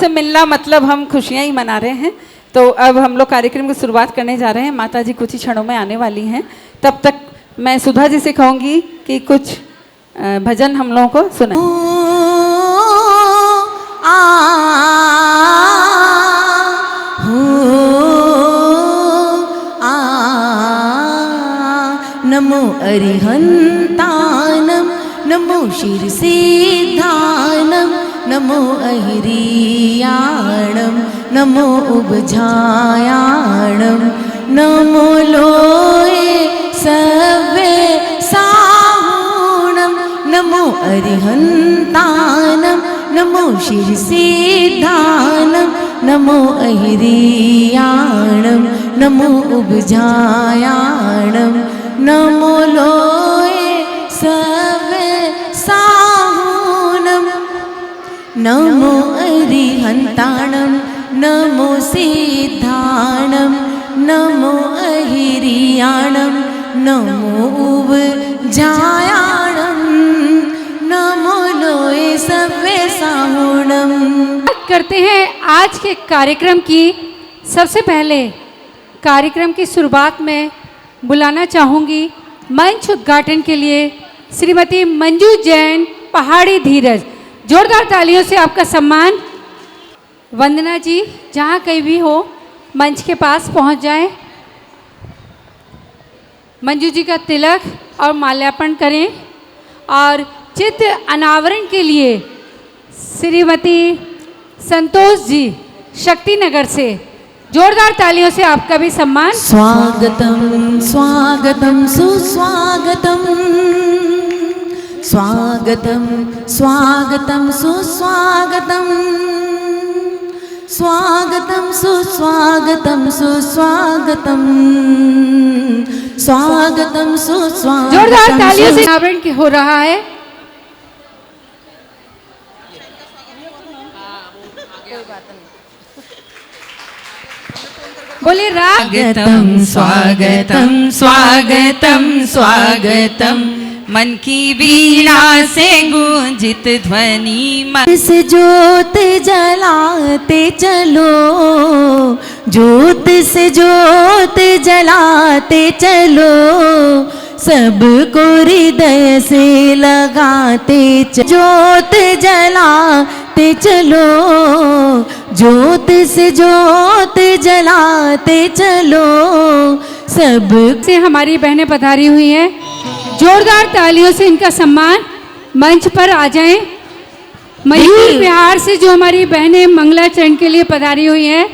से मिलना मतलब हम खुशियां ही मना रहे हैं। तो अब हम लोग कार्यक्रम की शुरुआत करने जा रहे हैं। माता जी कुछ ही क्षणों में आने वाली हैं। तब तक मैं सुधा जी से कहूँगी कि कुछ भजन हम लोगों को सुनाएं। नमो अरिहंतानम नमो शीर्षेधानम नमो अहिरियाणम नमो उबझायाणम नमो लोये सवे साहुणम नमो अरिहंतानम नमो शीर्षेधानम नमो अहिरियाणम नमो उबझायाणम नमो लोये सवे साहुणम नमो अरिहंताणम नमो सिद्धाणम नमो अहिरियाणम नमो उबझायाणम नमो लोये सवे साहुणम। करते हैं आज के कार्यक्रम की। सबसे पहले कार्यक्रम की शुरुआत में बुलाना चाहूँगी मंच उद्घाटन के लिए श्रीमती मंजू जैन पहाड़ी धीरज। जोरदार तालियों से आपका सम्मान। वंदना जी जहाँ कहीं भी हो मंच के पास पहुँच जाएं। मंजू जी का तिलक और माल्यार्पण करें। और चित्र अनावरण के लिए श्रीमती संतोष जी शक्ति नगर से जोरदार तालियों से आपका भी सम्मान। स्वागतम स्वागतम सुस्वागतम स्वागतम स्वागतम सुस्वागतम स्वागतम सुस्वागतम सुस्वागतम स्वागतम सुस्वागतम। जोरदार तालियों से अनावरण हो रहा है। बोले स्वागतम स्वागतम स्वागतम स्वागतम मन की वीणा से गूंजित ध्वनि मन से जोत जलाते चलो जोत से जोत जलाते चलो सबको हृदय से लगाते जोत जलाते चलो जोत से जोत जलाते चलो सब से हमारी बहनें पधारी हुई हैं। जोरदार तालियों से इनका सम्मान। मंच पर आ जाएं। मयूर बिहार से जो हमारी बहनें मंगलाचरण के लिए पधारी हुई हैं।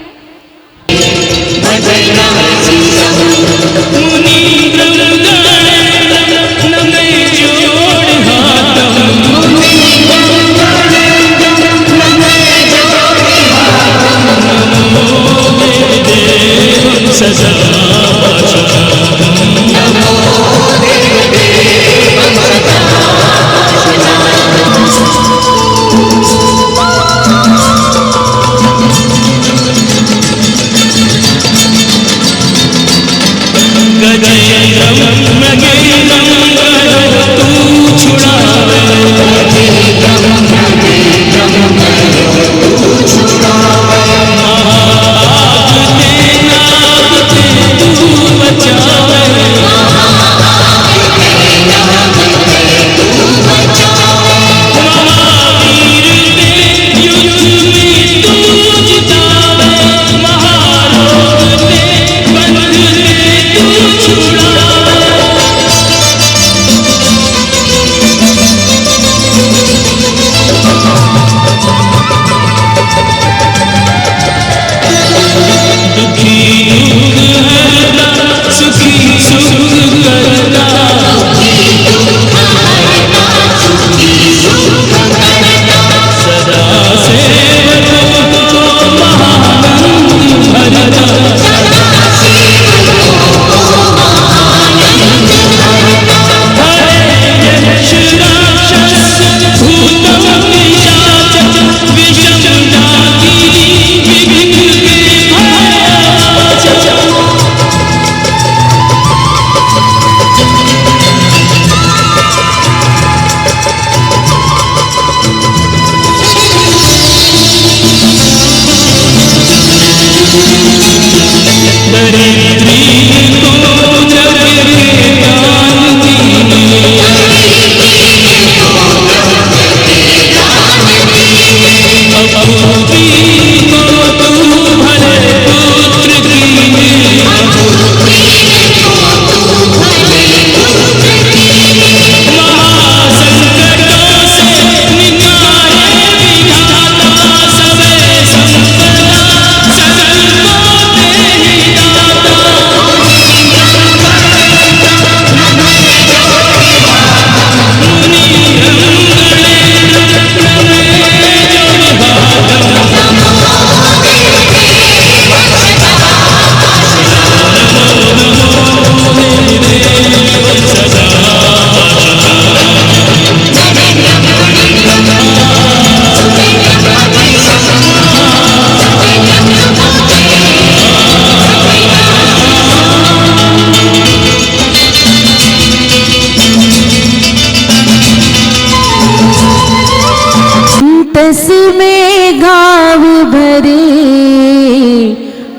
गजेन्द्रम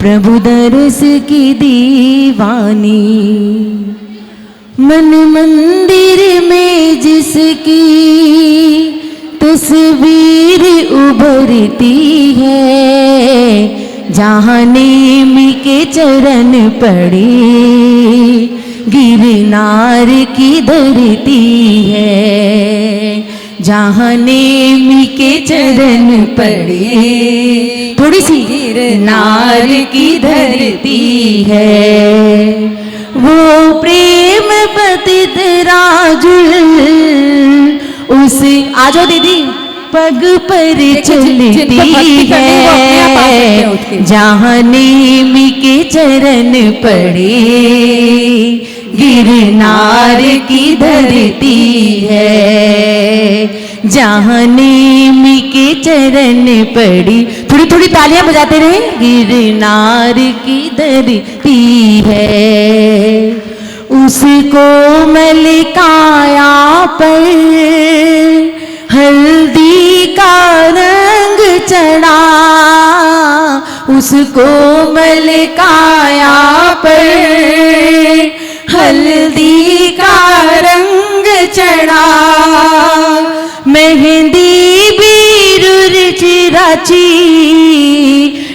प्रभु दरस की दीवानी, मन मंदिर में जिसकी तस्वीर उभरती है, जहाँ नेमी के चरण पड़े गिरनार की धरती है, जहाँ नेमी के चरण पड़े थोड़ी सी गिरनार की धरती है। वो प्रेम पतित राजुल उस आ जाओ दीदी पग पर चलती है, जहाँ नेमी के चरण पड़े गिरनार की धरती है, जहाँ नेमी के चरण पड़ी। थोड़ी थोड़ी तालियां बजाते रहे। गिरनार की धरती है, उसको मलिकाया पर हल्दी का रंग चढ़ा, उसको मलिकाया पर हल्दी का रंग चढ़ा, मेहंदी बीरुर चिराची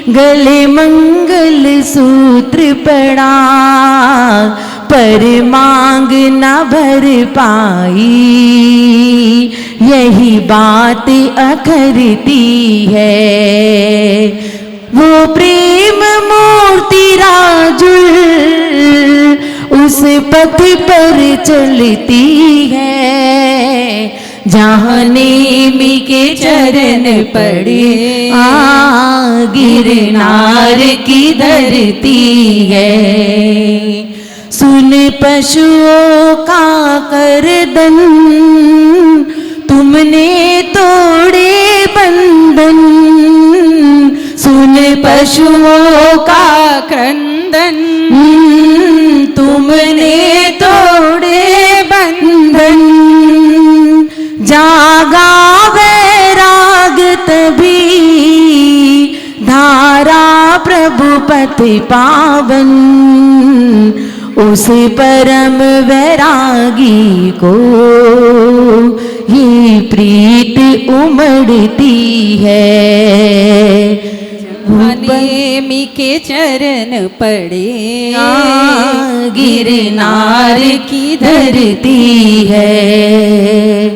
गले मंगल सूत्र पड़ा, पर मांग न भर पाई यही बात अखरती है। वो प्रेम मूर्ति राजुल उस पथ पर चलती है, जहाँ नेमी के चरण पड़े गिरनार की धरती है। सुन पशुओं का करदन तुमने तोड़े बंधन, सुन पशुओं का क्रंदन तुमने तोड़े बंधन, जागा वैराग तभी धारा प्रभु पथ पावन, उस परम वैरागी को ये प्रीत उमड़ती है। नेमी के चरण पड़े गिरनार की धरती है।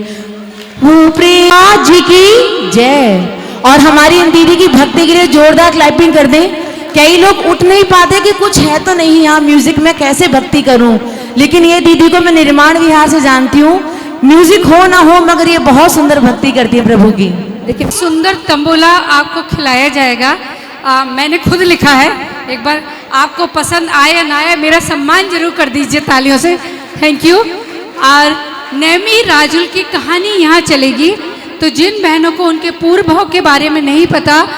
वो प्रेम जी की जय। और हमारी इन दीदी की भक्ति के लिए जोरदार क्लैपिंग कर दें। कई लोग उठ नहीं पाते कि कुछ है तो नहीं यहाँ म्यूजिक में, कैसे भक्ति करूं, लेकिन ये दीदी को मैं निर्माण विहार से जानती हूँ, म्यूजिक हो ना हो मगर ये बहुत सुंदर भक्ति करती है प्रभु की। देखिए सुंदर तंबोला आपको खिलाया जाएगा। मैंने खुद लिखा है, एक बार आपको पसंद आए या ना आए मेरा सम्मान जरूर कर दीजिए तालियों से। Thank you. और नेमी राजुल की कहानी यहाँ चलेगी, तो जिन बहनों को उनके पूर्व भाव के बारे में नहीं पता,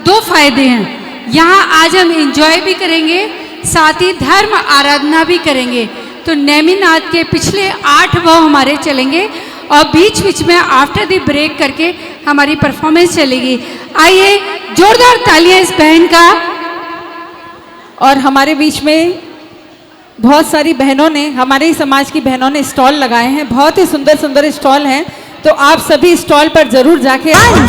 दो फायदे हैं। यहाँ आज हम एंजॉय भी करेंगे, साथ ही धर्म आराधना भी करेंगे। तो नेमिनाथ के पिछले 8 भाव हमारे चलेंगे और बीच बीच में आफ्टर द ब्रेक करके हमारी परफॉर्मेंस चलेगी। आइए जोरदार तालियां इस बहन का। और हमारे बीच में बहुत सारी बहनों ने, हमारे ही समाज की बहनों ने स्टॉल लगाए हैं, बहुत ही सुंदर सुंदर स्टॉल हैं, तो आप सभी स्टॉल पर जरूर जाके बना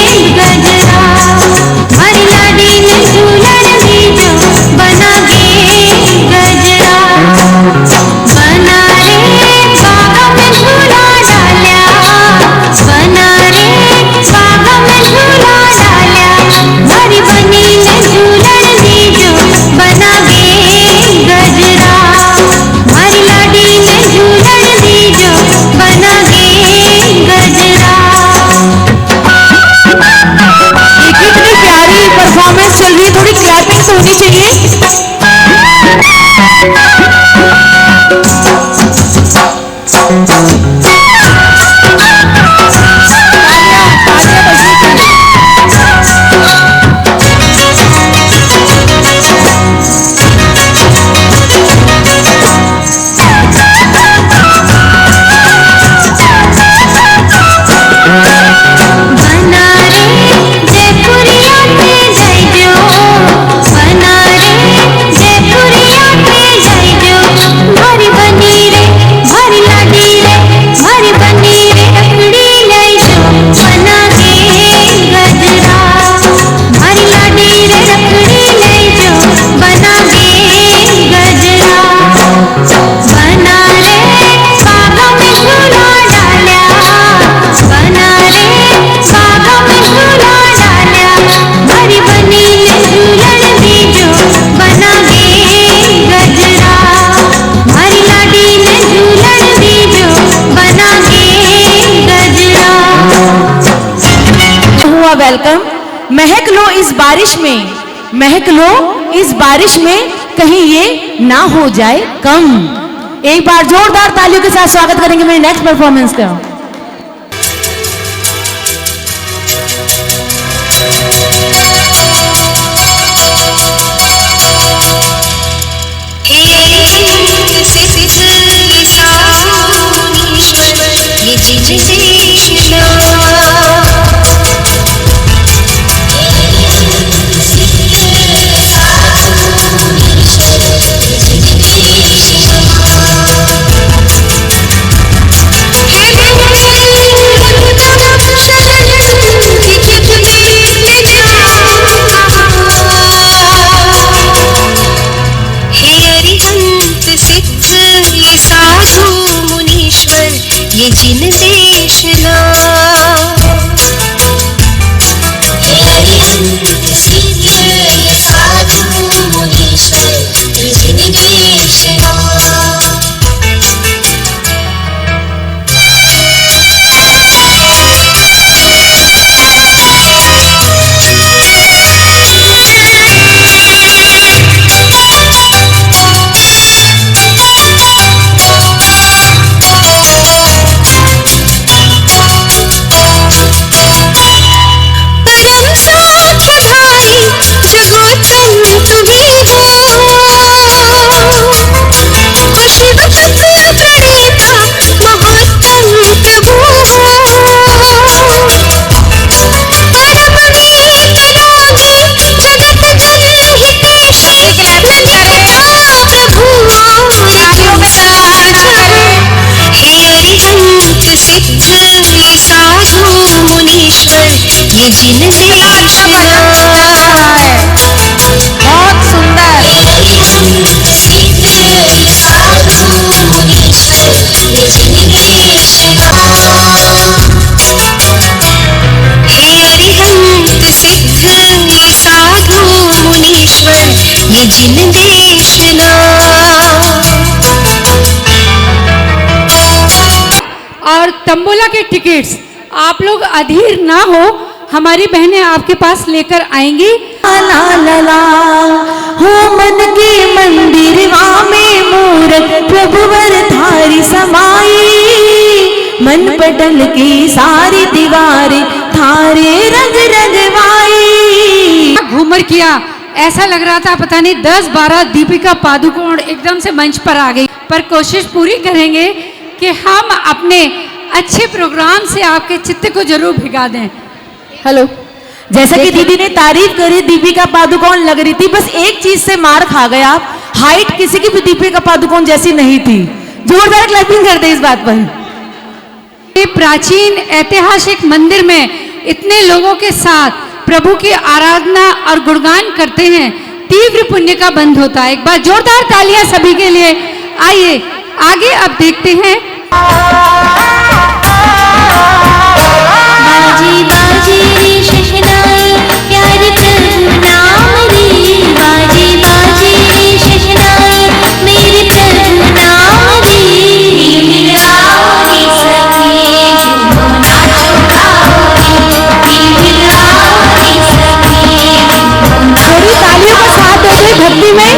के महक लो इस बारिश में, महक लो इस बारिश में, कहीं ये ना हो जाए कम। एक बार जोरदार तालियों के साथ स्वागत करेंगे मेरे नेक्स्ट परफॉर्मेंस का। ये जिन देशना साधु मुनीश्वर ये जिन देशना ये जिन देशना बहुत सुंदर। ये जिन देशना हे अरिहंत सिद्ध ये साधु मुनीश्वर ये जिन देशना। और तंबोला के टिकट्स आप लोग अधीर ना हो, हमारी बहनें आपके पास लेकर आएंगी। ला ला ला हो मन के मंदिर में मूरत प्रभुवर थारी समाई, मन पटल की सारी दीवारें थारे रंग रंगवाई। घूमर किया, ऐसा लग रहा था पता नहीं 10-12 दीपिका पादुकोण एकदम से मंच पर आ गई। पर कोशिश पूरी करेंगे कि हम अपने अच्छे प्रोग्राम से आपके चित्त को जरूर भिगा दें। हेलो, जैसा कि दीदी ने तारीफ करी दीपिका पादुकोण लग रही थी, बस एक चीज से मार खा गए आप, हाइट किसी की भी दीपिका पादुकोण जैसी नहीं थी। जोरदार क्लैपिंग कर दे इस बात पर। ये प्राचीन ऐतिहासिक मंदिर में इतने लोगों के साथ प्रभु की आराधना और गुणगान करते हैं, तीव्र पुण्य का बंध होता है। एक बार जोरदार तालियां सभी के लिए। आइए आगे अब देखते हैं। बाजी बाजी शहनाई प्यारे प्रभु नाम रे, बाजी बाजी शहनाई मेरे प्रभु नाम रे। मिलाओ सखी झूमो नाचो गाओ, मिलाओ सखी थोड़ी तालियों का साथ दे दे भक्ति में।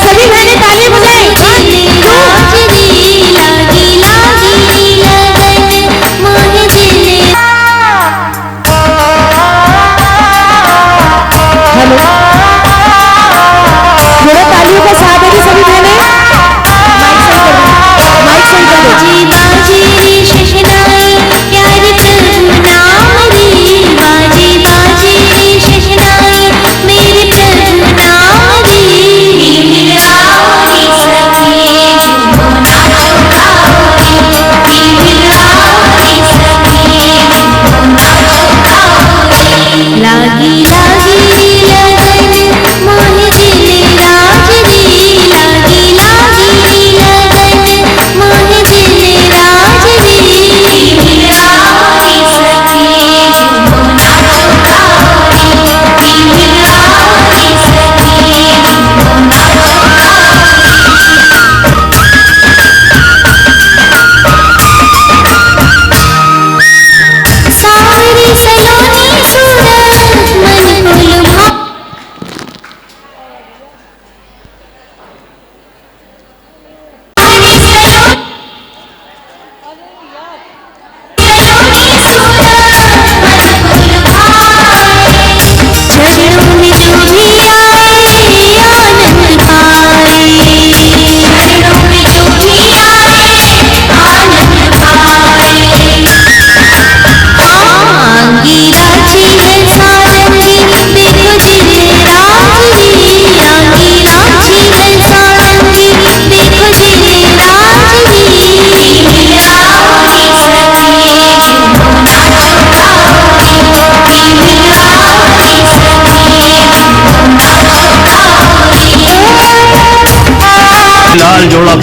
सभी बहनें ताली बजाएं। लागी लागी लगन मोहे दिल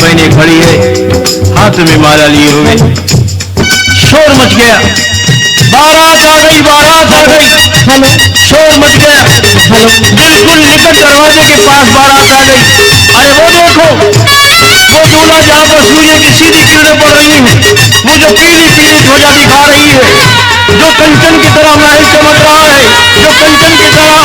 पहने खड़ी है, हाथ में माला लिए हुए। शोर मच गया, बारात आ गई, बारात आ गई। हेलो, शोर मच गया, बिल्कुल निकट दरवाजे के पास बारात आ गई। अरे वो देखो, वो दूल्हा जहाँ पर सूर्य की सीधी किरणें पड़ रही हैं, वो जो पीली पीली ध्वजा दिखा रही है, जो कंचन की तरह महल चमक रहा है, जो कंचन की तरह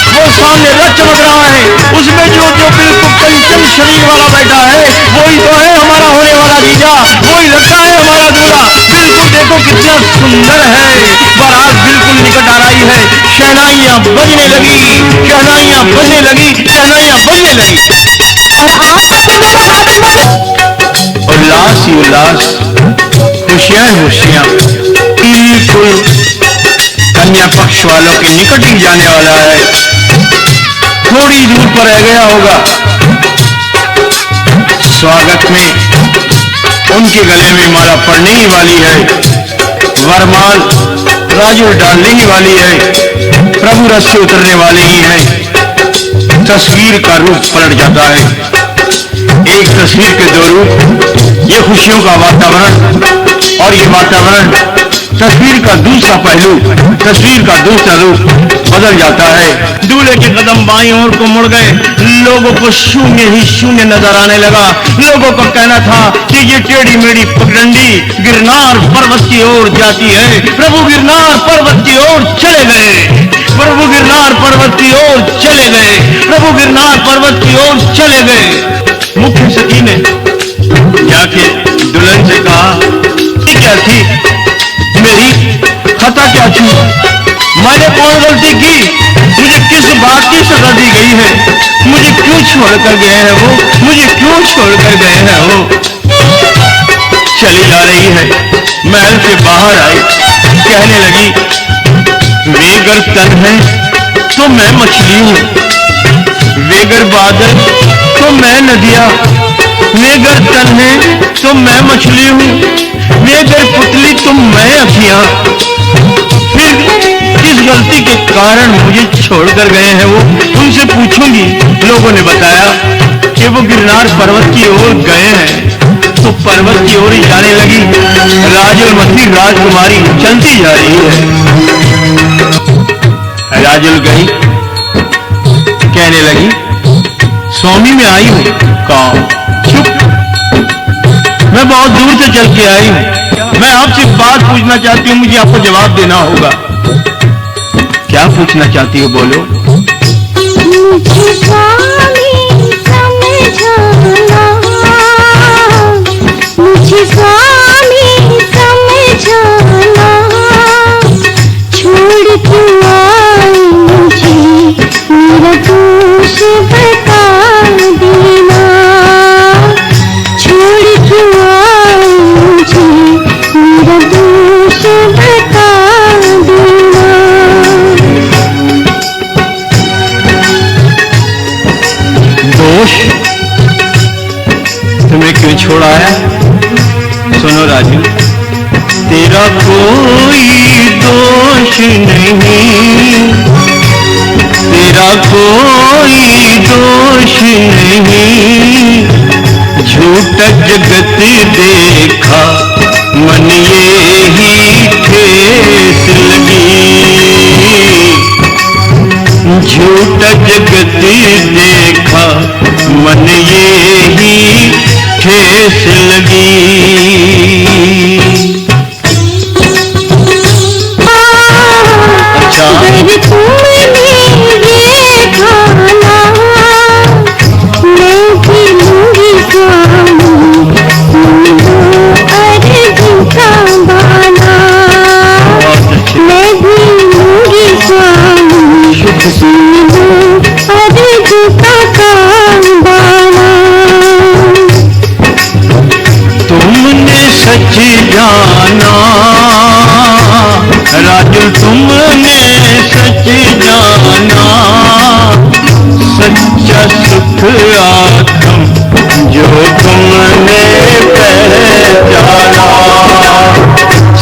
वो सामने रथ चमक रहा है, उसमें जो जो बिल्कुल कंचन शरीर वाला बैठा है, वही तो है हमारा होने वाला जीजा, वही लगता है हमारा दूल्हा। बिल्कुल देखो कितना सुंदर है। बारात बिल्कुल निकट आ रही है, शहनाइयां बजने लगी, शहनाइयां बजने लगी, शहनाइयां बजने लगी। उल्लास ही उल्लास, खुशियां खुशियां, बिल्कुल कन्या पक्ष वालों के निकट ही जाने वाला है। थोड़ी दूर पर रह गया होगा। स्वागत में उनके गले में माला पड़ने ही वाली है, वरमाल राजू डालने ही वाली है, प्रभु रथ से उतरने वाले ही हैं। तस्वीर का रूप पलट जाता है। एक तस्वीर के दो रूप, ये खुशियों का वातावरण और ये वातावरण, तस्वीर का दूसरा पहलू, तस्वीर का दूसरा रूप बदल जाता है। दूल्हे के कदम बाईं ओर को मुड़ गए, लोगों को शून्य ही शून्य नजर आने लगा। लोगों का कहना था कि ये टेढ़ी मेढ़ी पगडंडी गिरनार पर्वत की ओर जाती है। प्रभु गिरनार पर्वत की ओर चले गए, प्रभु गिरनार पर्वत की ओर चले गए, प्रभु गिरनार पर्वत की ओर चले गए। मुख्य सखी ने जाके दुल्हन से कहा, क्या थी मेरी खता, क्या थी, मैंने कौन गलती की, मुझे किस बात की सजा दी गई है, मुझे क्यों छोड़कर गए हैं वो, मुझे क्यों छोड़कर गए हैं वो। चली जा रही है, महल से बाहर आई, कहने लगी, वे अगर तन है तो मैं मछली हूँ, वे अगर बादल तो मैं नदिया, वे अगर तन है तो मैं मछली हूँ, वे अगर पुतली तो मैं अखियां। फिर किस गलती के कारण मुझे छोड़कर गए हैं वो, उनसे पूछूंगी। लोगों ने बताया कि वो गिरनार पर्वत की ओर गए हैं। तो पर्वत की ओर ही जाने लगी। राजलमती राजकुमारी चलती जा रही है। राजल गई, कहने लगी, स्वामी में आई हूं। कहा, चुप, मैं बहुत दूर से चल के आई हूं, मैं आपसे बात पूछना चाहती हूँ, मुझे आपको जवाब देना होगा। क्या पूछना चाहती हो, बोलो। मुझे स्वामी समझाना, मुझे स्वामी समझाना, छोड़ क्यों आई मुझे, मेरा दोष बता देना, छोड़ क्यों आई मुझे, मेरा दोष बता देना। दोष तुम्हें क्यों छोड़ा है? सुनो राजू, तेरा कोई दोष नहीं, तेरा कोई दोष नहीं, झूठा जगत देखा मन ये ही ठेस लगी, झूठा जगत देखा मन ये ही ठेस लगी। अच्छा, तुमने देखा ना, मैं भी लूंगी स्वामी, अर्ज का बाना, मैं भी लूंगी स्वामी, अर्ज का बाना। तुमने सच जाना राजू, तुमने सच जाना, सच्चा सुख आत्म जो तुमने पहचाना,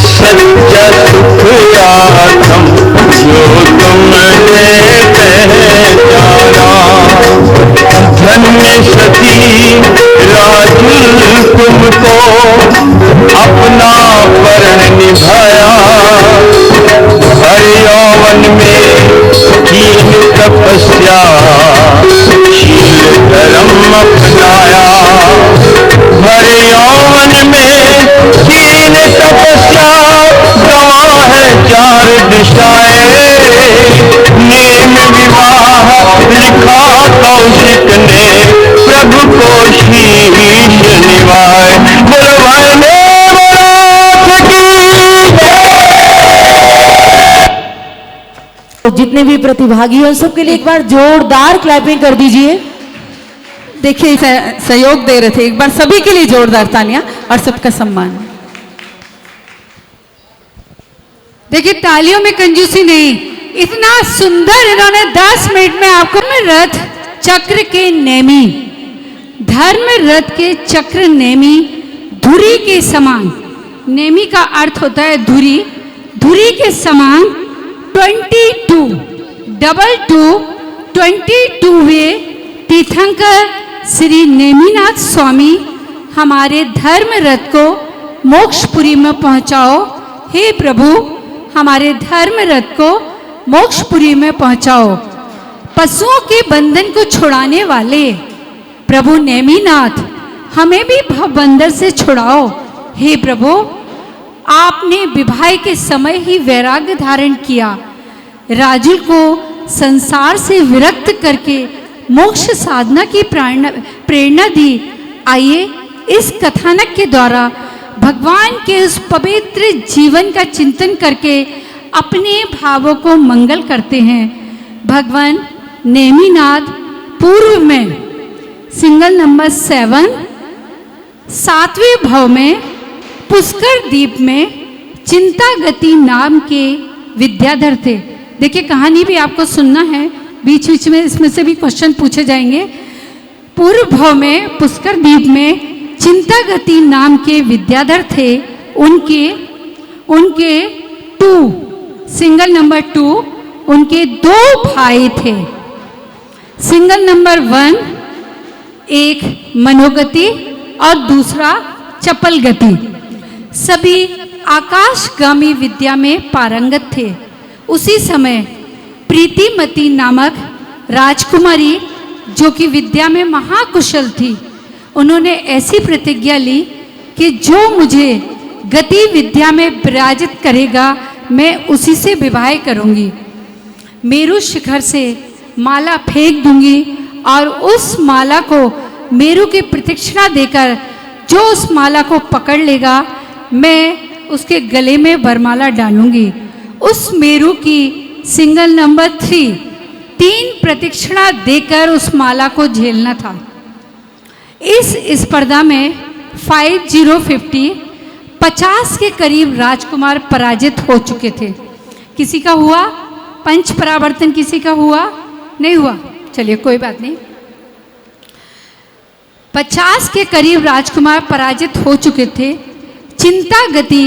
सच्चा सुख आत्म जो तुमने पहचाना। धन्य सती राजू अपना वर्ण निभाया। हर यौवन में कीन तपस्या शील धर्म अपनाया। हर यौवन में कीन तपस्या गवा है चार दिशाएं। नेम विवाह लिखा कौशिक ने प्रभु को शीश निभाए। बुलवाने तो जितने भी प्रतिभागी हैं सबके लिए एक बार जोरदार क्लैपिंग कर दीजिए। देखिए सहयोग दे रहे थे, एक बार सभी के लिए जोरदार तालियां और सबका सम्मान। देखिए तालियों में कंजूसी नहीं, इतना सुंदर इन्होंने 10 मिनट में आपको रथ चक्र के नेमी, धर्म रथ के चक्र नेमी धुरी के समान, नेमी का अर्थ होता है धुरी, धुरी के समान 22 तीर्थंकर श्री नेमिनाथ स्वामी हमारे धर्म रथ को मोक्षपुरी में पहुंचाओ। हे प्रभु हमारे धर्म रथ को मोक्षपुरी में पहुंचाओ। पशुओं के बंधन को छुड़ाने वाले प्रभु नेमिनाथ हमें भी भवबंधन से छुड़ाओ। हे प्रभु आपने विवाह के समय ही वैराग्य धारण किया, राजुल को संसार से विरक्त करके मोक्ष साधना की प्रेरणा दी। आइए इस कथानक के द्वारा भगवान के उस पवित्र जीवन का चिंतन करके अपने भावों को मंगल करते हैं। भगवान नेमिनाथ पूर्व में सिंगल नंबर 7 सातवें भाव में पुष्कर द्वीप में चिंतागति नाम के विद्याधर थे। देखिए कहानी भी आपको सुनना है, बीच बीच में इसमें से भी क्वेश्चन पूछे जाएंगे। पूर्व भाव में पुष्कर द्वीप में चिंतागति नाम के विद्याधर थे। उनके 2 सिंगल नंबर 2 उनके 2 भाई थे। सिंगल नंबर 1 एक मनोगति और दूसरा चपल गति। सभी आकाशगामी विद्या में पारंगत थे। उसी समय प्रीतिमती नामक राजकुमारी जो कि विद्या में महाकुशल थी, उन्होंने ऐसी प्रतिज्ञा ली कि जो मुझे गति विद्या में विराजित करेगा मैं उसी से विवाह करूंगी। मेरु शिखर से माला फेंक दूंगी और उस माला को मेरु की प्रतीक्षणा देकर जो उस माला को पकड़ लेगा मैं उसके गले में वरमाला डालूंगी। उस मेरु की सिंगल नंबर 3 प्रतीक्षणा देकर उस माला को झेलना था। इस स्पर्धा में 50 के करीब राजकुमार पराजित हो चुके थे। किसी का हुआ पंच परावर्तन, किसी का हुआ नहीं हुआ, चलिए कोई बात नहीं। 50 के करीब राजकुमार पराजित हो चुके थे। चिंतागति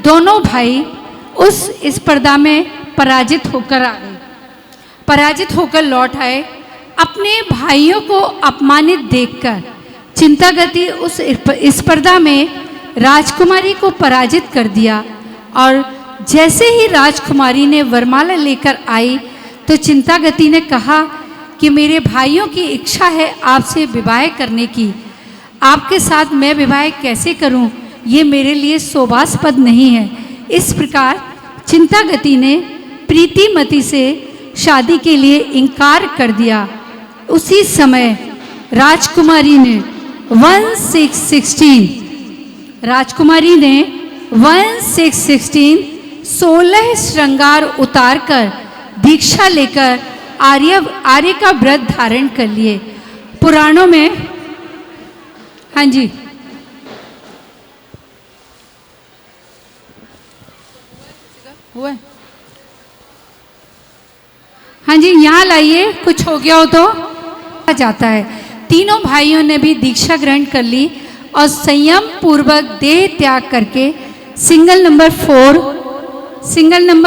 दोनों भाई उस स्पर्धा में पराजित होकर आ गए, पराजित होकर लौट आए। अपने भाइयों को अपमानित देखकर चिंतागति उस स्पर्धा में राजकुमारी को पराजित कर दिया और जैसे ही राजकुमारी ने वरमाला लेकर आई तो चिंतागति ने कहा कि मेरे भाइयों की इच्छा है आपसे विवाह करने की, आपके साथ मैं विवाह कैसे करूं, ये मेरे लिए शोभास्पद नहीं है। इस प्रकार चिंतागति ने प्रीतिमती से शादी के लिए इनकार कर दिया। उसी समय राजकुमारी ने 16 श्रृंगार उतारकर दीक्षा लेकर आर्य का व्रत धारण कर लिए। पुराणों में हाँ जी हुआ, हाँ जी यहाँ लाइए, कुछ हो गया हो तो जाता है। तीनों भाइयों ने भी दीक्षा ग्रहण कर ली और संयम पूर्वक देह त्याग करके सिंगल नंबर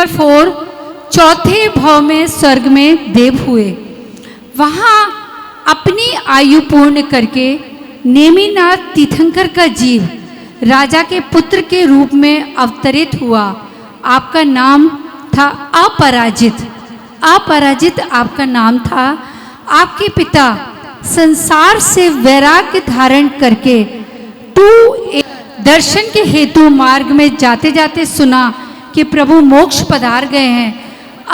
4 चौथे भाव में स्वर्ग में देव हुए। वहाँ अपनी आयु पूर्ण करके नेमिनाथ तीर्थंकर का जीव राजा के पुत्र के रूप में अवतरित हुआ। आपका नाम था अपराजित। अपराजित आपका नाम था। आपके पिता संसार से वैराग्य धारण करके दर्शन के हेतु मार्ग में जाते जाते सुना कि प्रभु मोक्ष पधार गए हैं।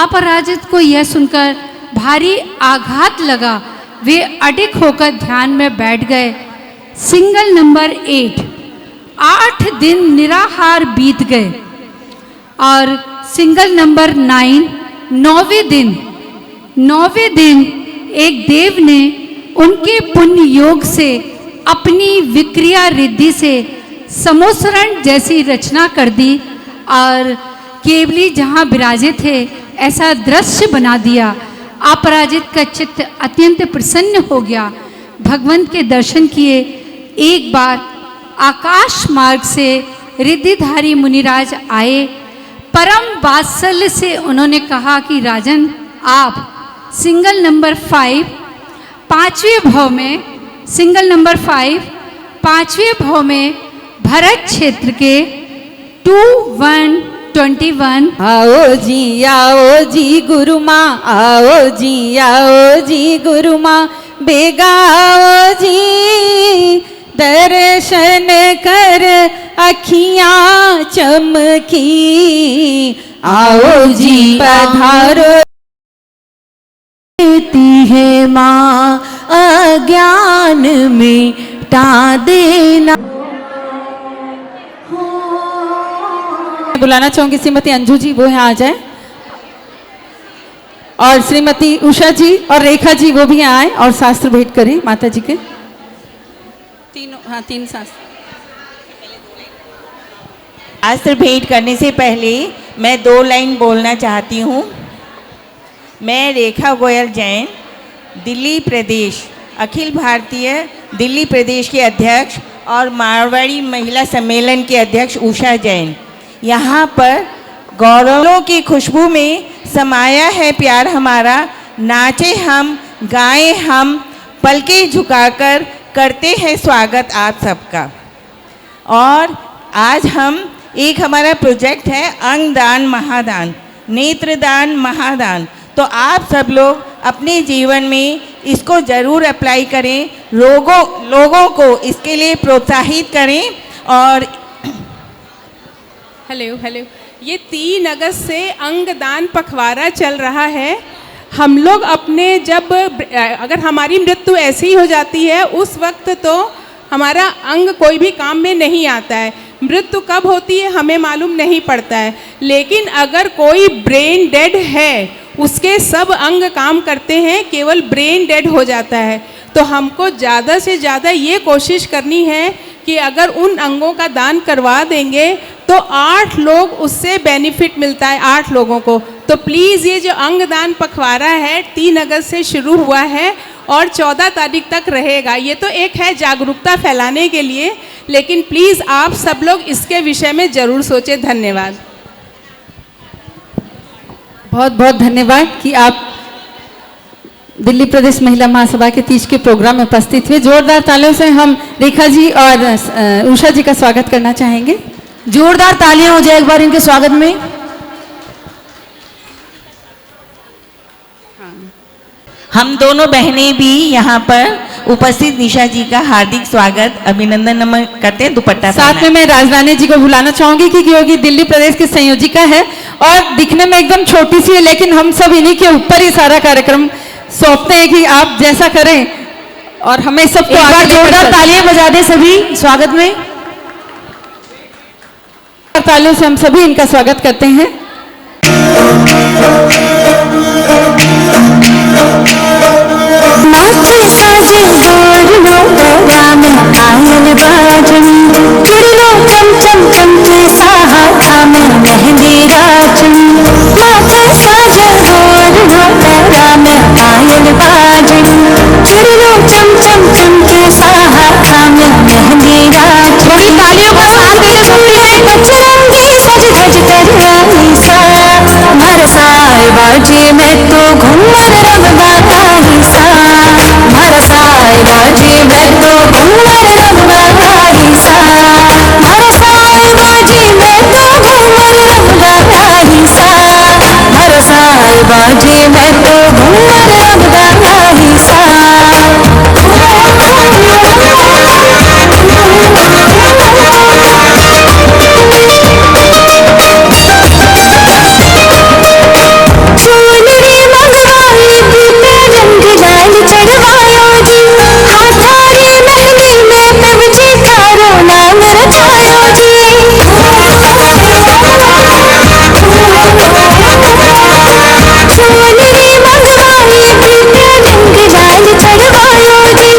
अपराजित को यह सुनकर भारी आघात लगा। वे अडिग होकर ध्यान में बैठ गए। सिंगल नंबर 8 दिन निराहार बीत गए और सिंगल नंबर 9वें दिन एक देव ने उनके पुण्य योग से अपनी विक्रिया रिद्धि से समोसरण जैसी रचना कर दी और केवली जहाँ विराजे थे ऐसा दृश्य बना दिया। अपराजित का चित्त अत्यंत प्रसन्न हो गया। भगवंत के दर्शन किए। एक बार आकाश मार्ग से रिद्धिधारी मुनिराज आए। परम वात्सल्य से उन्होंने कहा कि राजन, आप सिंगल नंबर 5 पांचवें भाव में पांचवें भाव में भरत क्षेत्र के 2121 आओ जी गुरु माँ, आओ जी गुरु माँ, बेगा आओ जी, दर्शन कर अखियाँ चमकी, आओ जी पधारो। देती है माँ अज्ञान मिटा देना। बुलाना चाहूंगी श्रीमती अंजू जी, वो यहाँ आ जाए, और श्रीमती उषा जी और रेखा जी वो भी आए और शास्त्र भेंट करें माता जी के। तीन शास्त्र। शास्त्र भेंट करने से पहले मैं 2 लाइन बोलना चाहती हूँ। मैं रेखा गोयल जैन, दिल्ली प्रदेश, अखिल भारतीय दिल्ली प्रदेश के अध्यक्ष और मारवाड़ी महिला सम्मेलन के अध्यक्ष उषा जैन, यहाँ पर गौरवों की खुशबू में समाया है प्यार हमारा। नाचे हम, गाएं हम, पलके झुकाकर करते हैं स्वागत आप सबका। और आज हम हमारा प्रोजेक्ट है अंगदान महादान, नेत्रदान महादान। तो आप सब लोग अपने जीवन में इसको ज़रूर अप्लाई करें, लोगों को इसके लिए प्रोत्साहित करें। और हेलो, ये 3 अगस्त से अंगदान पखवाड़ा चल रहा है। हम लोग अपने अगर हमारी मृत्यु ऐसी ही हो जाती है उस वक्त तो हमारा अंग कोई भी काम में नहीं आता है। मृत्यु कब होती है हमें मालूम नहीं पड़ता है, लेकिन अगर कोई ब्रेन डेड है उसके सब अंग काम करते हैं, केवल ब्रेन डेड हो जाता है। तो हमको ज़्यादा से ज़्यादा ये कोशिश करनी है कि अगर उन अंगों का दान करवा देंगे तो 8 लोग उससे बेनिफिट मिलता है, 8 लोगों को। तो प्लीज़ ये जो अंगदान पखवाड़ा है 3 अगस्त से शुरू हुआ है और 14 तारीख तक रहेगा। ये तो एक है जागरूकता फैलाने के लिए, लेकिन प्लीज़ आप सब लोग इसके विषय में ज़रूर सोचें। धन्यवाद। बहुत बहुत धन्यवाद कि आप दिल्ली प्रदेश महिला महासभा के 30 के प्रोग्राम में उपस्थित हुए। जोरदार तालियों से हम रेखा जी और उषा जी का स्वागत करना चाहेंगे। जोरदार तालियां हो जाए एक बार इनके स्वागत में। हम दोनों बहनें भी यहाँ पर उपस्थित निशा जी का हार्दिक स्वागत अभिनंदन नमन करते हैं। दुपट्टा साथ में मैं राजरानी जी को बुलाना चाहूंगी क्योंकि दिल्ली प्रदेश की संयोजिका है और दिखने में एकदम छोटी सी है, लेकिन हम सब इन्हीं के ऊपर ही सारा कार्यक्रम सौंपते हैं कि आप जैसा करें और हमें सबको एक बार जोरदार तालियां बजा दें सभी स्वागत में। तालियों से हम सभी इनका स्वागत करते हैं। नाचे साजे गोरलो राम आयल बाजन, चुड़लो चम चम चमके साहा थामे मेहंदी राजन। नाचे साजे गोरलो राम आयल बाजन, चुड़लो चम चम चमके साहा थामे मेहंदी राजन। थोड़ी तालियों का साथ दे सकते हैं। बजरंगी सज धज कर आई सा, मर साए बाजे में बाजे मैं तो घूमर रंगा ही सा चूनरी मंगवाई बीते रंग लाल चढ़वायो जी हाथारी मेहंदी में पवजी कारो नाम रचायो जी चूनरी मंगवाई बीते रंग लाल चढ़वायो जी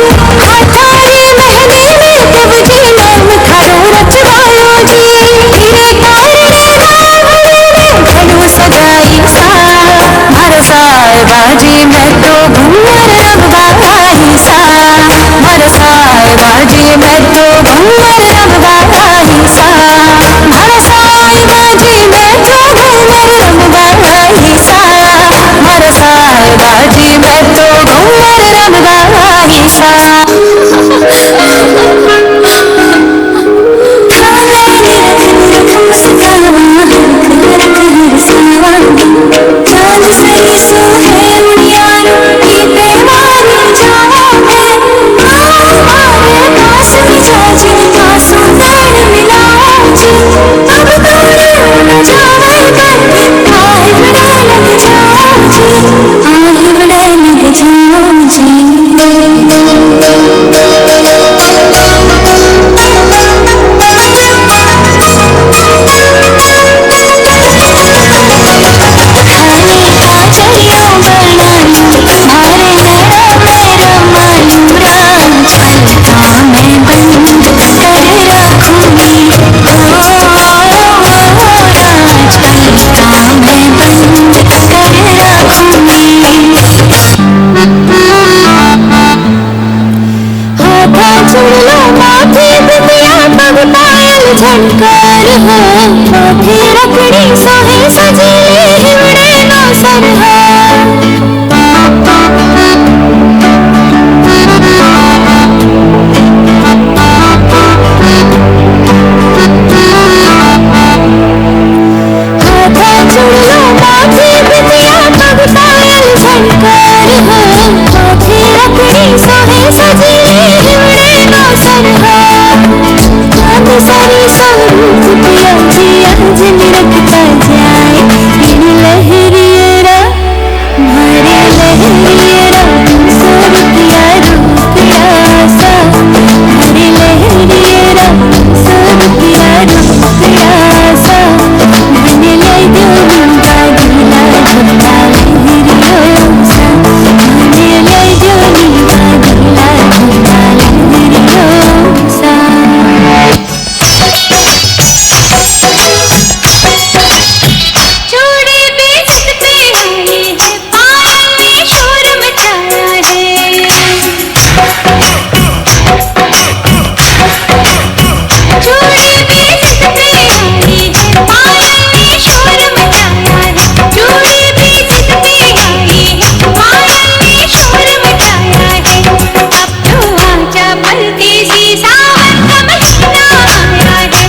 हाथारी मेहंदी में पवजी नाम थारो रचवायो जी हीरे तारे घड़ू सजाई सा मारे साए बाजी मैं तो घूमर रंगा ही सा मारे साए बाजी मैं तो घूमर रंगा ही सा मारे साए बाजी मैं तो घूमर रंगा ही सा मारे साए बाजी मैं तो घूमर रंगा ही सा चांद से सोहे उड़ियारो की बेवारी जाओ है हमारे पास भी जाजी आंसू नैन मिलाओ जी अब तो न जावे कर आए बड़े लग जाओ जी आए बड़े लग जाओ जी झनकार हो माथे रखड़ी सोहे सजे हिवड़े नो सरहा हाथा चुड़लो माथे बिटिया पग पायल झनकार हो माथे रखड़ी सोहे सजे हिवड़े नो सरहा सारी स्वरूप पिया जी आज निरखता जाए इन लहरियरा मारे लहरियरा स्वरूपिया रूपिया सा मारे लहरियरा स्वरूपिया रूपिया सा मन ले दो नींदा गिला झुला लहरियो सा मन ले दो नींदा गिला झुला लहरियो सा चूड़ी बेचत पे आई है पायल ने शोर मचाया है चूड़ी बेचत पे आई है पायल ने शोर मचाया है चूड़ी बेचत पे आई है पायल ने शोर मचाया है अब तो आजा परदेसी सावन का महीना आया है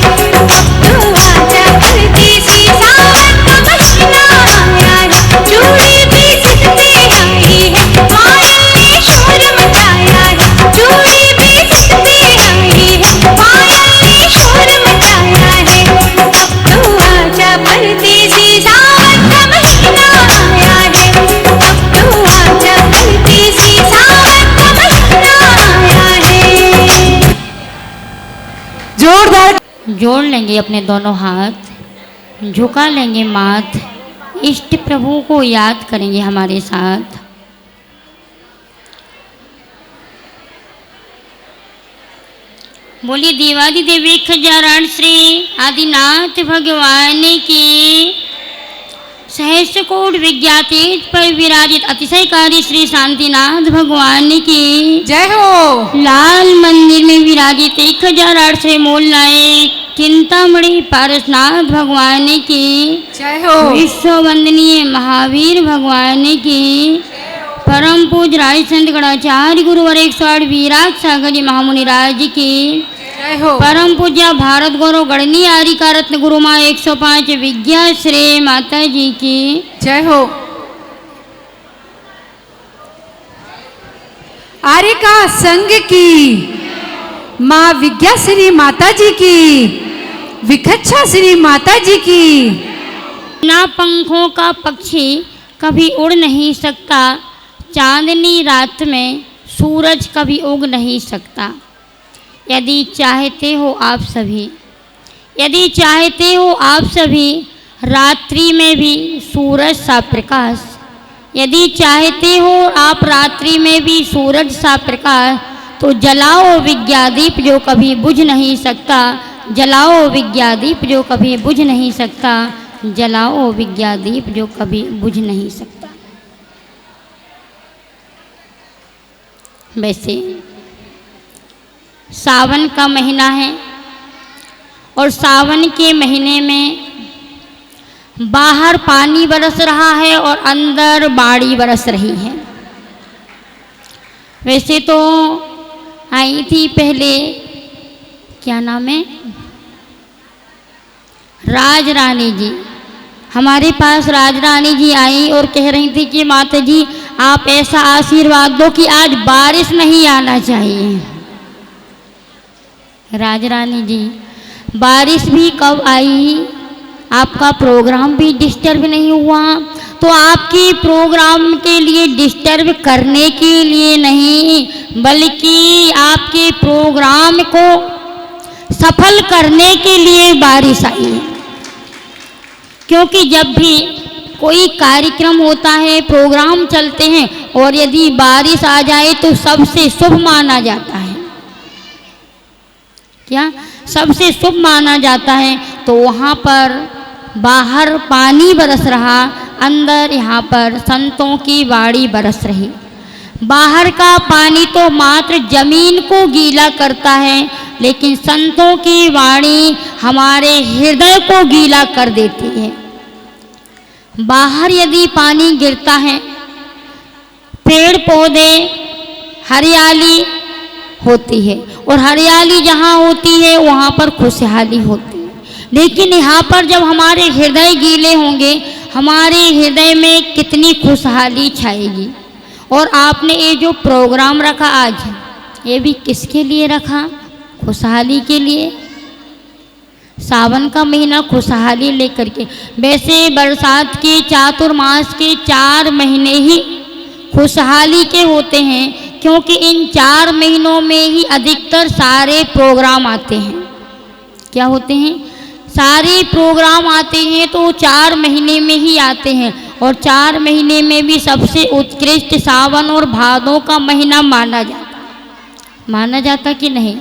अब तो आजा परदेसी सावन का महीना आया है चूड़ी बेचत पे आई है पायल ने शोर मचाया है चूड़ी बेचत पे आई है पायल ने शोर मचाया है अब तो आजा परदेसी सावन का महीना आया है अब तो आजा परदेसी सावन का महीना आया है जोरदार जोड़ लेंगे अपने दोनों हाथ झुका लेंगे माथ इष्ट प्रभु को याद करेंगे हमारे साथ बोलिए देवादिदेव 1008 श्री आदिनाथ भगवान की सहस्र कोट विज्ञातीत पर विराजित अतिशयकारी श्री शांतिनाथ भगवान की जय हो। लाल मंदिर में विराजित 1008 से मूल नायक चिंतामणि पारसनाथ भगवान की जय हो। विश्व वंदनीय महावीर भगवान की परम पूज राज संत गणाचार्य गुरुवर 108 विराट सागर जी महामुनि राज की जय हो। परम पूज्य भारत गौरव गणनी आरिका रत्न गुरु माँ 105 विज्ञा श्रेय माता जी की जय हो। द्वारिका संघ की, माँ विद्याश्री माता जी की, विकच्छा श्री माता जी की। बिना पंखों का पक्षी कभी उड़ नहीं सकता, चांदनी रात में सूरज कभी उग नहीं सकता। यदि चाहते हो आप सभी, यदि चाहते हो आप सभी, रात्रि में भी सूरज सा प्रकाश, यदि चाहते हो आप रात्रि में भी सूरज सा प्रकाश, तो जलाओ विद्यादीप जो कभी बुझ नहीं सकता, जलाओ विद्यादीप जो कभी बुझ नहीं सकता, जलाओ विद्यादीप जो कभी बुझ नहीं सकता। वैसे सावन का महीना है और सावन के महीने में बाहर पानी बरस रहा है और अंदर बाड़ी बरस रही है। वैसे तो आई थी पहले, क्या नाम है, राज रानी जी, हमारे पास राज रानी जी आई और कह रही थी कि माता जी आप ऐसा आशीर्वाद दो कि आज बारिश नहीं आना चाहिए। राज रानी जी, बारिश भी कब आई, आपका प्रोग्राम भी डिस्टर्ब नहीं हुआ, तो आपके प्रोग्राम के लिए डिस्टर्ब करने के लिए नहीं, बल्कि आपके प्रोग्राम को सफल करने के लिए बारिश आई है। क्योंकि जब भी कोई कार्यक्रम होता है, प्रोग्राम चलते हैं और यदि बारिश आ जाए तो सबसे शुभ माना जाता है। क्या सबसे शुभ माना जाता है? तो वहाँ पर बाहर पानी बरस रहा, अंदर यहाँ पर संतों की बाड़ी बरस रही। बाहर का पानी तो मात्र जमीन को गीला करता है, लेकिन संतों की वाणी हमारे हृदय को गीला कर देती है। बाहर यदि पानी गिरता है, पेड़ पौधे हरियाली होती है और हरियाली जहाँ होती है वहाँ पर खुशहाली होती है। लेकिन यहाँ पर जब हमारे हृदय गीले होंगे, हमारे हृदय में कितनी खुशहाली छाएगी। और आपने ये जो प्रोग्राम रखा आज, ये भी किसके लिए रखा? खुशहाली के लिए। सावन का महीना खुशहाली लेकर के। वैसे बरसात के चातुर्मास के 4 महीने ही खुशहाली के होते हैं, क्योंकि इन 4 महीनों में ही अधिकतर सारे प्रोग्राम आते हैं। क्या होते हैं? सारे प्रोग्राम आते हैं तो 4 महीने में ही आते हैं। और 4 महीने में भी सबसे उत्कृष्ट सावन और भादों का महीना माना जाता कि नहीं?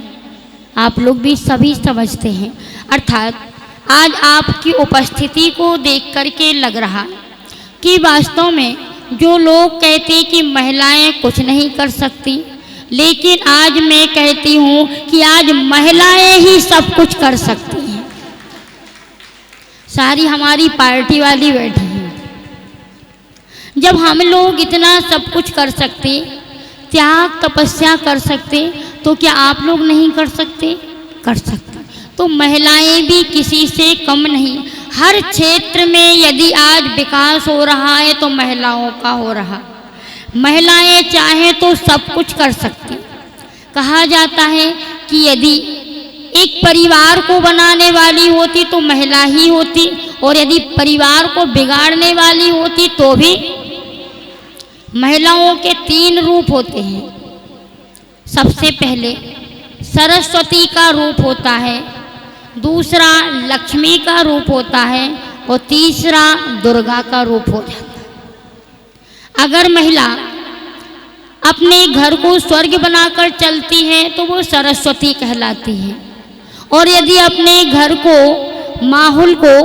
आप लोग भी सभी समझते हैं। अर्थात आज आपकी उपस्थिति को देख करके लग रहा कि वास्तव में जो लोग कहते कि महिलाएं कुछ नहीं कर सकती, लेकिन आज मैं कहती हूँ कि आज महिलाएं ही सब कुछ कर सकती हैं। सारी हमारी पार्टी वाली बैठी हैं। जब हम लोग इतना सब कुछ कर सकते, त्याग तपस्या कर सकते, तो क्या आप लोग नहीं कर सकते? कर सकते। तो महिलाएं भी किसी से कम नहीं। हर क्षेत्र में यदि आज विकास हो रहा है तो महिलाओं का हो रहा। महिलाएं चाहें तो सब कुछ कर सकती। कहा जाता है कि यदि एक परिवार को बनाने वाली होती तो महिला ही होती, और यदि परिवार को बिगाड़ने वाली होती तो भी। महिलाओं के 3 रूप होते हैं। सबसे पहले सरस्वती का रूप होता है, दूसरा लक्ष्मी का रूप होता है और तीसरा दुर्गा का रूप हो जाता है। अगर महिला अपने घर को स्वर्ग बनाकर चलती है तो वो सरस्वती कहलाती है, और यदि अपने घर को, माहौल को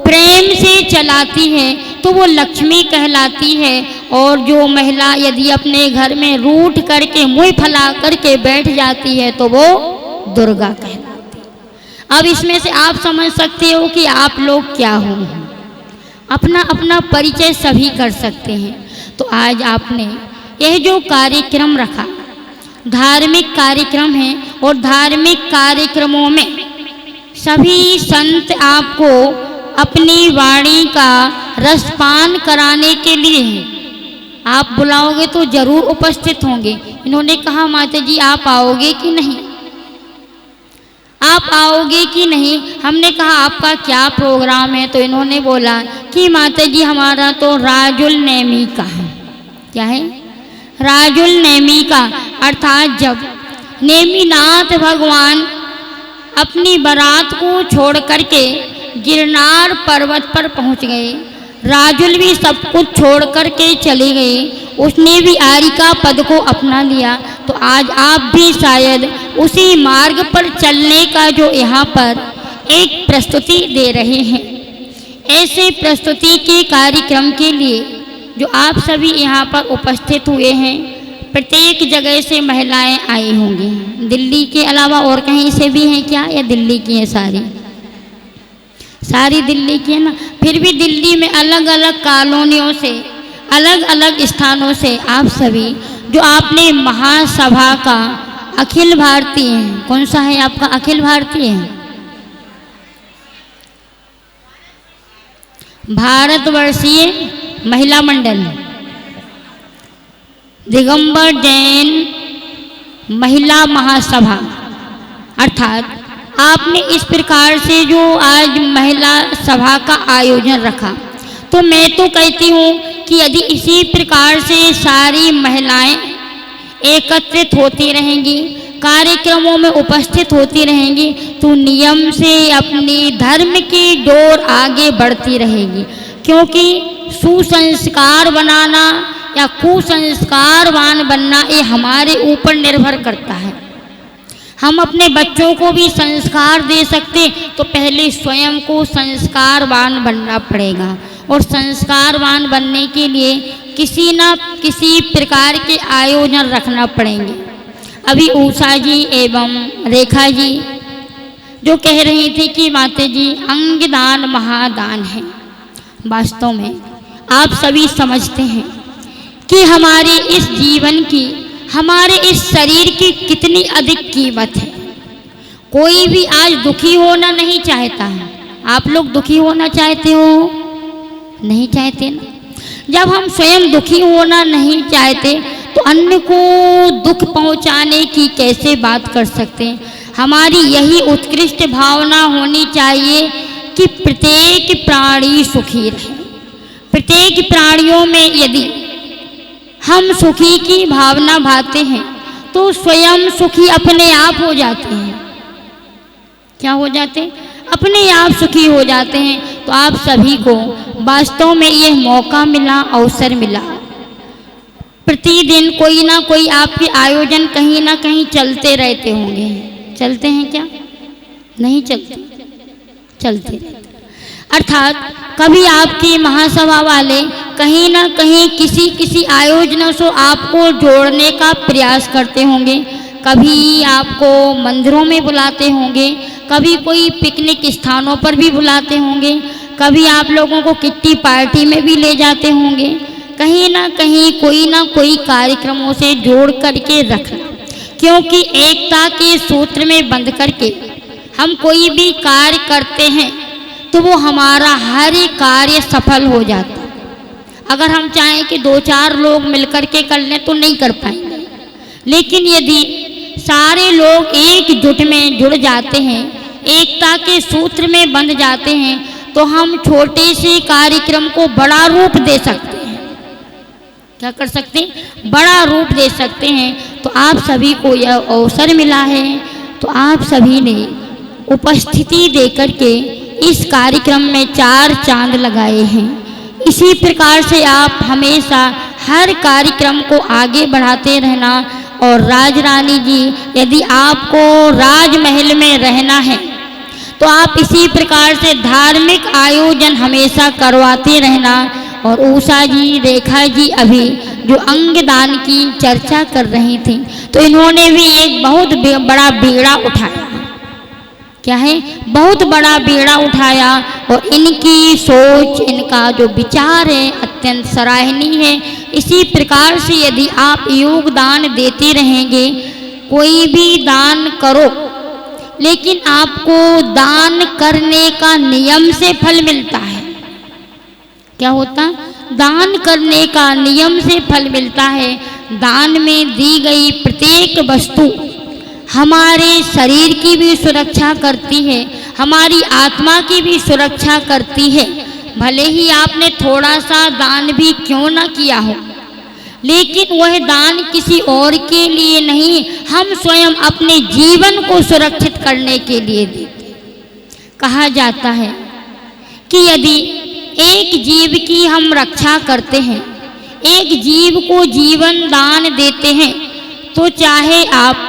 प्रेम से चलाती है तो वो लक्ष्मी कहलाती है। और जो महिला यदि अपने घर में रूठ करके, मुंह फैला करके बैठ जाती है तो वो दुर्गा कहलाती है। अब इसमें से आप समझ सकते हो कि आप लोग क्या हो। अपना अपना परिचय सभी कर सकते हैं। तो आज आपने यह जो कार्यक्रम रखा, धार्मिक कार्यक्रम है, और धार्मिक कार्यक्रमों में सभी संत आपको अपनी वाणी का रसपान कराने के लिए हैं। आप बुलाओगे तो जरूर उपस्थित होंगे। इन्होंने कहा माता जी आप आओगे कि नहीं, आप आओगे कि नहीं। हमने कहा आपका क्या प्रोग्राम है, तो इन्होंने बोला कि माता जी हमारा तो राजुल नेमी का है। क्या है? राजुल नेमी का, अर्थात जब नेमीनाथ भगवान अपनी बारात को छोड़ करके गिरनार पर्वत पर पहुंच गए, राजुल भी सब कुछ छोड़ करके चले गए, उसने भी आरिका पद को अपना लिया। तो आज आप भी शायद उसी मार्ग पर चलने का जो यहाँ पर एक प्रस्तुति दे रहे हैं। ऐसे प्रस्तुति के कार्यक्रम के लिए जो आप सभी यहाँ पर उपस्थित हुए हैं, प्रत्येक जगह से महिलाएं आई होंगी। दिल्ली के अलावा और कहीं से भी हैं क्या, या दिल्ली की हैं सारी? सारी दिल्ली की है ना। फिर भी दिल्ली में अलग अलग कॉलोनियों से, अलग अलग स्थानों से आप सभी जो आपने महासभा का अखिल भारतीय, कौन सा है आपका अखिल भारतीय है? भारतवर्षीय महिला मंडल, दिगंबर जैन महिला महासभा, अर्थात आपने इस प्रकार से जो आज महिला सभा का आयोजन रखा, तो मैं तो कहती हूँ कि यदि इसी प्रकार से सारी महिलाएं एकत्रित होती रहेंगी, कार्यक्रमों में उपस्थित होती रहेंगी, तो नियम से अपनी धर्म की डोर आगे बढ़ती रहेगी। क्योंकि सुसंस्कार बनाना या कुसंस्कारवान बनना ये हमारे ऊपर निर्भर करता है। हम अपने बच्चों को भी संस्कार दे सकते, तो पहले स्वयं को संस्कारवान बनना पड़ेगा, और संस्कारवान बनने के लिए किसी न किसी प्रकार के आयोजन रखना पड़ेंगे। अभी उषा जी एवं रेखा जी जो कह रही थी कि माता जी अंगदान महादान है, वास्तव में आप सभी समझते हैं कि हमारे इस जीवन की, हमारे इस शरीर की कितनी अधिक कीमत है। कोई भी आज दुखी होना नहीं चाहता है। आप लोग दुखी होना चाहते हो? नहीं चाहते ना। जब हम स्वयं दुखी होना नहीं चाहते तो अन्य को दुख पहुंचाने की कैसे बात कर सकते हैं। हमारी यही उत्कृष्ट भावना होनी चाहिए कि प्रत्येक प्राणी सुखी रहे। प्रत्येक प्राणियों में यदि हम सुखी की भावना भाते हैं तो स्वयं सुखी अपने आप हो जाते हैं। क्या हो जाते हैं? अपने आप सुखी हो जाते हैं। तो आप सभी को वास्तव में यह मौका मिला, अवसर मिला। प्रतिदिन कोई ना कोई आपके आयोजन कहीं ना कहीं चलते रहते होंगे। चलते हैं क्या? नहीं चलते, चलते रहते। अर्थात कभी आपकी महासभा वाले कहीं ना कहीं किसी आयोजनों से आपको जोड़ने का प्रयास करते होंगे। कभी आपको मंदिरों में बुलाते होंगे, कभी कोई पिकनिक स्थानों पर भी बुलाते होंगे, कभी आप लोगों को किट्टी पार्टी में भी ले जाते होंगे। कहीं ना कोई कार्यक्रमों से जोड़ करके रखना, क्योंकि एकता के सूत्र में बंध करके हम कोई भी कार्य करते हैं तो वो हमारा हर एक कार्य सफल हो जाता है। अगर हम चाहें कि 2-4 लोग मिलकर के कर लें तो नहीं कर पाएंगे, लेकिन यदि सारे लोग एकजुट में जुड़ जाते हैं, एकता के सूत्र में बंध जाते हैं, तो हम छोटे से कार्यक्रम को बड़ा रूप दे सकते हैं। क्या कर सकते हैं? बड़ा रूप दे सकते हैं। तो आप सभी को यह अवसर मिला है, तो आप सभी ने उपस्थिति देकर के इस कार्यक्रम में 4 चांद लगाए हैं। इसी प्रकार से आप हमेशा हर कार्यक्रम को आगे बढ़ाते रहना। और राजरानी जी, यदि आपको राजमहल में रहना है तो आप इसी प्रकार से धार्मिक आयोजन हमेशा करवाते रहना। और उषा जी, रेखा जी अभी जो अंगदान की चर्चा कर रही थी, तो इन्होंने भी एक बहुत बड़ा बीड़ा उठाया। क्या है? बहुत बड़ा बीड़ा उठाया। और इनकी सोच, इनका जो विचार है अत्यंत सराहनीय है। इसी प्रकार से यदि आप योगदान देते रहेंगे, कोई भी दान करो, लेकिन आपको दान करने का नियम से फल मिलता है। क्या होता? दान करने का नियम से फल मिलता है। दान में दी गई प्रत्येक वस्तु हमारे शरीर की भी सुरक्षा करती है, हमारी आत्मा की भी सुरक्षा करती है। भले ही आपने थोड़ा सा दान भी क्यों ना किया हो, लेकिन वह दान किसी और के लिए नहीं, हम स्वयं अपने जीवन को सुरक्षित करने के लिए देते। कहा जाता है कि यदि एक जीव की हम रक्षा करते हैं, एक जीव को जीवन दान देते हैं, तो चाहे आप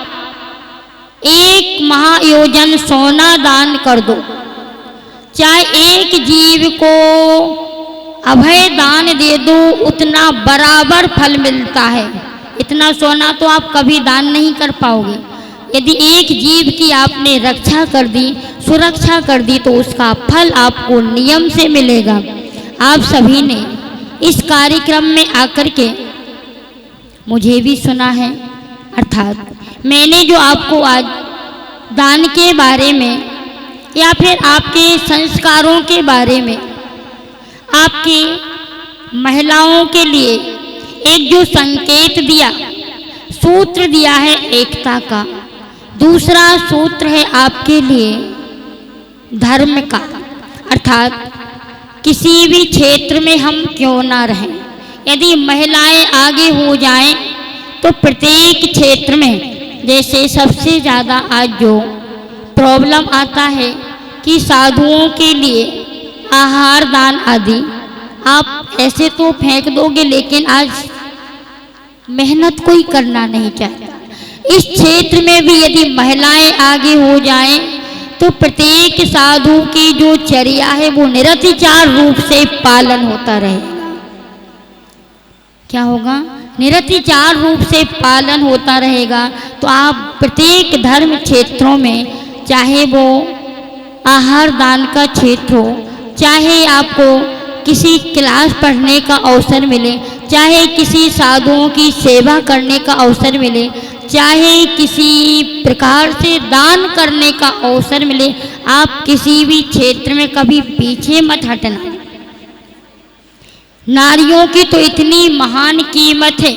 1 महायोजन सोना दान कर दो, चाहे एक जीव को अभय दान दे दो, उतना बराबर फल मिलता है। इतना सोना तो आप कभी दान नहीं कर पाओगे। यदि एक जीव की आपने रक्षा कर दी, सुरक्षा कर दी, तो उसका फल आपको नियम से मिलेगा। आप सभी ने इस कार्यक्रम में आकर के मुझे भी सुना है, अर्थात मैंने जो आपको आज दान के बारे में या फिर आपके संस्कारों के बारे में, आपकी महिलाओं के लिए एक जो संकेत दिया, सूत्र दिया है एकता का, दूसरा सूत्र है आपके लिए धर्म का, अर्थात किसी भी क्षेत्र में हम क्यों ना रहें, यदि महिलाएं आगे हो जाएं तो प्रत्येक क्षेत्र में, जैसे सबसे ज़्यादा आज जो प्रॉब्लम आता है कि साधुओं के लिए आहार दान आदि, आप ऐसे तो फेंक दोगे, लेकिन आज मेहनत कोई करना नहीं चाहता। इस क्षेत्र में भी यदि महिलाएं आगे हो जाएं तो प्रत्येक साधु की जो चर्या है वो निरतिचार रूप से पालन होता रहेगा। क्या होगा? निरतिचार रूप से पालन होता रहेगा। तो आप प्रत्येक धर्म क्षेत्रों में, चाहे वो आहार दान का क्षेत्र हो, चाहे आपको किसी क्लास पढ़ने का अवसर मिले, चाहे किसी साधुओं की सेवा करने का अवसर मिले, चाहे किसी प्रकार से दान करने का अवसर मिले, आप किसी भी क्षेत्र में कभी पीछे मत हटना। नारियों की तो इतनी महान कीमत है,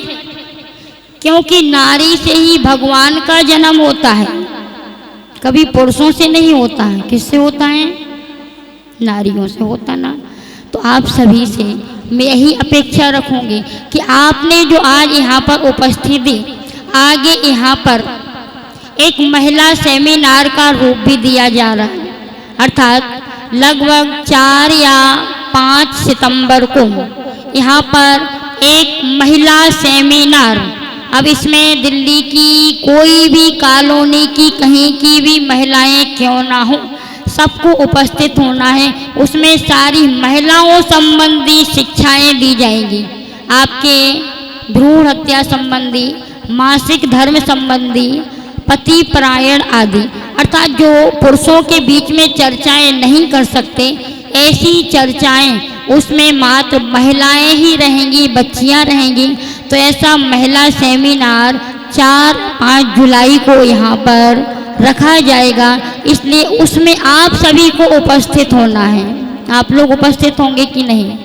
क्योंकि नारी से ही भगवान का जन्म होता है, कभी पुरुषों से नहीं होता है। किससे होता है? नारियों से होता ना। तो आप सभी से मैं यही अपेक्षा रखूंगी कि आपने जो आज यहाँ पर उपस्थिति दी, आगे यहाँ पर एक महिला सेमिनार का रूप भी दिया जा रहा है, अर्थात लगभग 4 या 5 सितंबर को यहाँ पर एक महिला सेमिनार, अब इसमें दिल्ली की कोई भी कॉलोनी की कहीं की भी महिलाएं क्यों ना हो, सबको उपस्थित होना है। उसमें सारी महिलाओं संबंधी शिक्षाएं दी जाएंगी, आपके भ्रूण हत्या संबंधी, मासिक धर्म संबंधी, पति परायण आदि, अर्थात जो पुरुषों के बीच में चर्चाएं नहीं कर सकते, ऐसी चर्चाएं उसमें मात्र महिलाएं ही रहेंगी, बच्चियां रहेंगी। तो ऐसा महिला सेमिनार 4-5 जुलाई को यहाँ पर रखा जाएगा, इसलिए उसमें आप सभी को उपस्थित होना है। आप लोग उपस्थित होंगे कि नहीं?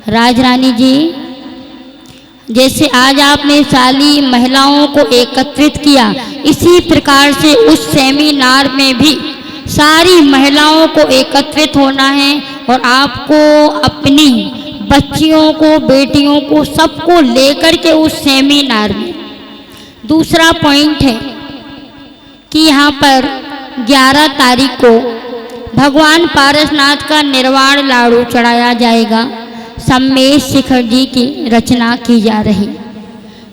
राजरानी जी, जैसे आज आपने सारी महिलाओं को एकत्रित किया, इसी प्रकार से उस सेमिनार में भी सारी महिलाओं को एकत्रित होना है और आपको अपनी बच्चियों को, बेटियों को, सबको लेकर के उस सेमिनार में। दूसरा पॉइंट है कि यहाँ पर 11 तारीख को भगवान पारसनाथ का निर्वाण लाड़ू चढ़ाया जाएगा। सम्मेश शिखर जी की रचना की जा रही।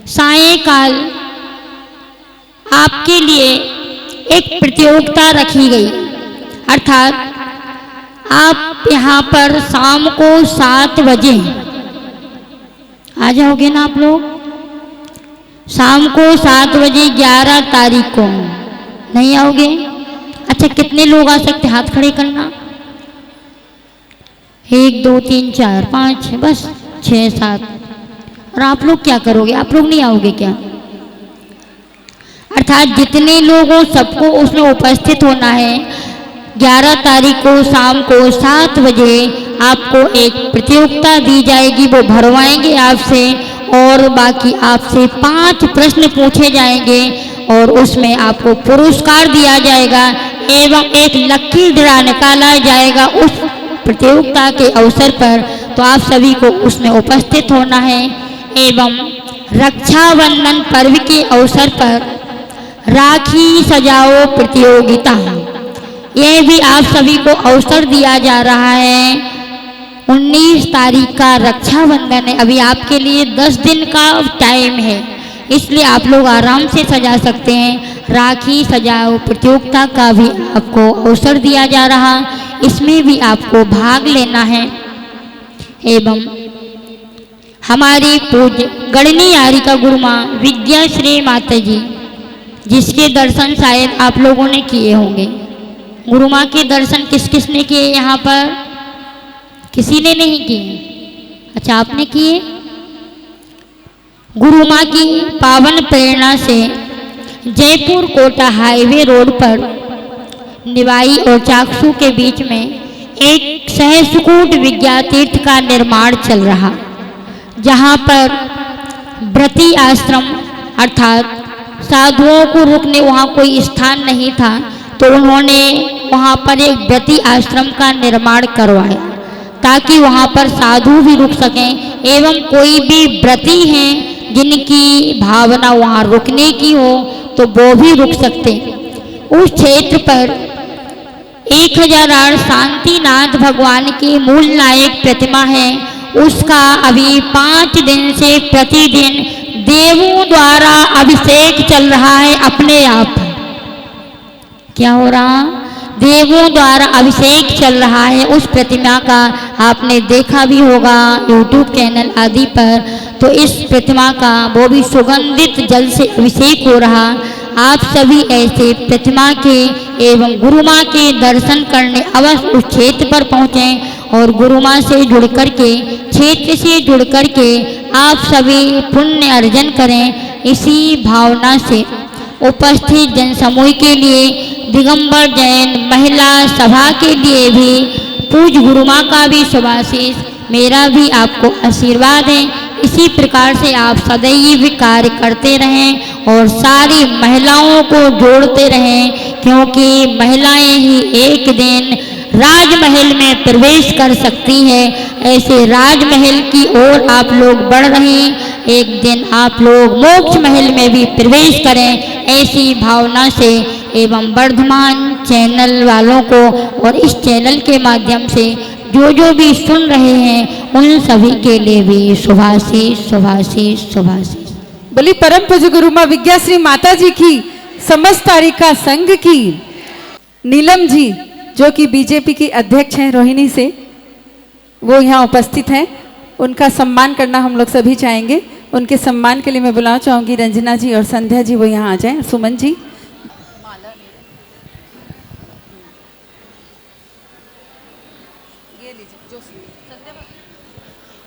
सायंकाल आपके लिए एक प्रतियोगिता रखी गई, अर्थात आप यहाँ पर शाम को 7 बजे आ जाओगे ना आप लोग? शाम को 7 बजे 11 तारीख को नहीं आओगे? अच्छा, कितने लोग आ सकते? हाथ खड़े करना। 1 2 3 4 5, बस 6 7। और आप लोग क्या करोगे? आप लोग नहीं आओगे क्या? अर्थात जितने लोगों सबको उसमें उपस्थित होना है। 11 तारीख को शाम को 7 बजे आपको एक प्रतियोगिता दी जाएगी, वो भरवाएंगे आपसे और बाकी आपसे 5 प्रश्न पूछे जाएंगे और उसमें आपको पुरस्कार दिया जाएगा एवं एक लकी ड्रा निकाला जाएगा उस प्रतियोगिता के अवसर पर। तो आप सभी को उसमें उपस्थित होना है। एवं रक्षाबंधन पर्व के अवसर पर राखी सजाओ प्रतियोगिता, यह भी आप सभी को अवसर दिया जा रहा है। 19 तारीख का रक्षाबंधन है, अभी आपके लिए 10 दिन का टाइम है, इसलिए आप लोग आराम से सजा सकते हैं। राखी सजाओ प्रतियोगिता का भी आपको अवसर दिया जा रहा, इसमें भी आपको भाग लेना है। एवं हमारी पूज्य गणनी यारिका गुरुमा विद्याश्री माता जी, जिसके दर्शन शायद आप लोगों ने किए होंगे। गुरुमा के दर्शन किस किस ने किए यहाँ पर? किसी ने नहीं किए? अच्छा, आपने किए। गुरुमा की पावन प्रेरणा से जयपुर कोटा हाईवे रोड पर निवाई और चाकसू के बीच में एक सहस्कूट विद्या तीर्थ का निर्माण चल रहा, जहाँ पर व्रती आश्रम अर्थात साधुओं को रुकने वहाँ कोई स्थान नहीं था, तो उन्होंने वहाँ पर एक व्रती आश्रम का निर्माण करवाया ताकि वहाँ पर साधु भी रुक सकें एवं कोई भी व्रती हैं जिनकी भावना वहाँ रुकने की हो तो वो भी रुक सकते। उस क्षेत्र पर 1008 शांतिनाथ भगवान की मूल नायक प्रतिमा है, उसका अभी 5 दिन से प्रतिदिन देवों द्वारा अभिषेक चल रहा है। अपने आप क्या हो रहा? देवों द्वारा अभिषेक चल रहा है। उस प्रतिमा का आपने देखा भी होगा YouTube चैनल आदि पर। तो इस प्रतिमा का वो भी सुगंधित जल से अभिषेक हो रहा। आप सभी ऐसे प्रतिमा के एवं गुरुमा के दर्शन करने अवश्य उस क्षेत्र पर पहुँचें और गुरुमा से जुड़ कर के, क्षेत्र से जुड़ कर के आप सभी पुण्य अर्जन करें। इसी भावना से उपस्थित जनसमूह के लिए दिगंबर जैन महिला सभा के लिए भी पूज्य गुरुमा का भी शुभाशीष, मेरा भी आपको आशीर्वाद है। इसी प्रकार से आप सदैव कार्य करते रहें और सारी महिलाओं को जोड़ते रहें, क्योंकि महिलाएं ही एक दिन राजमहल में प्रवेश कर सकती हैं। ऐसे राजमहल की ओर आप लोग बढ़ रहे हैं, एक दिन आप लोग मोक्ष महल में भी प्रवेश करें, ऐसी भावना से एवं वर्धमान चैनल वालों को और इस चैनल के माध्यम से जो भी सुन रहे हैं उन सभी के लिए भी शुभाशीष शुभाशीष शुभाशीष। बोली परम पूज्य गुरुमा विद्याश्री माता जी की समस्त तारिका संघ की। नीलम जी जो कि बीजेपी की अध्यक्ष हैं रोहिणी से, वो यहाँ उपस्थित हैं, उनका सम्मान करना हम लोग सभी चाहेंगे। उनके सम्मान के लिए मैं बुलाना चाहूँगी रंजना जी और संध्या जी, वो यहाँ आ जाएं। सुमन जी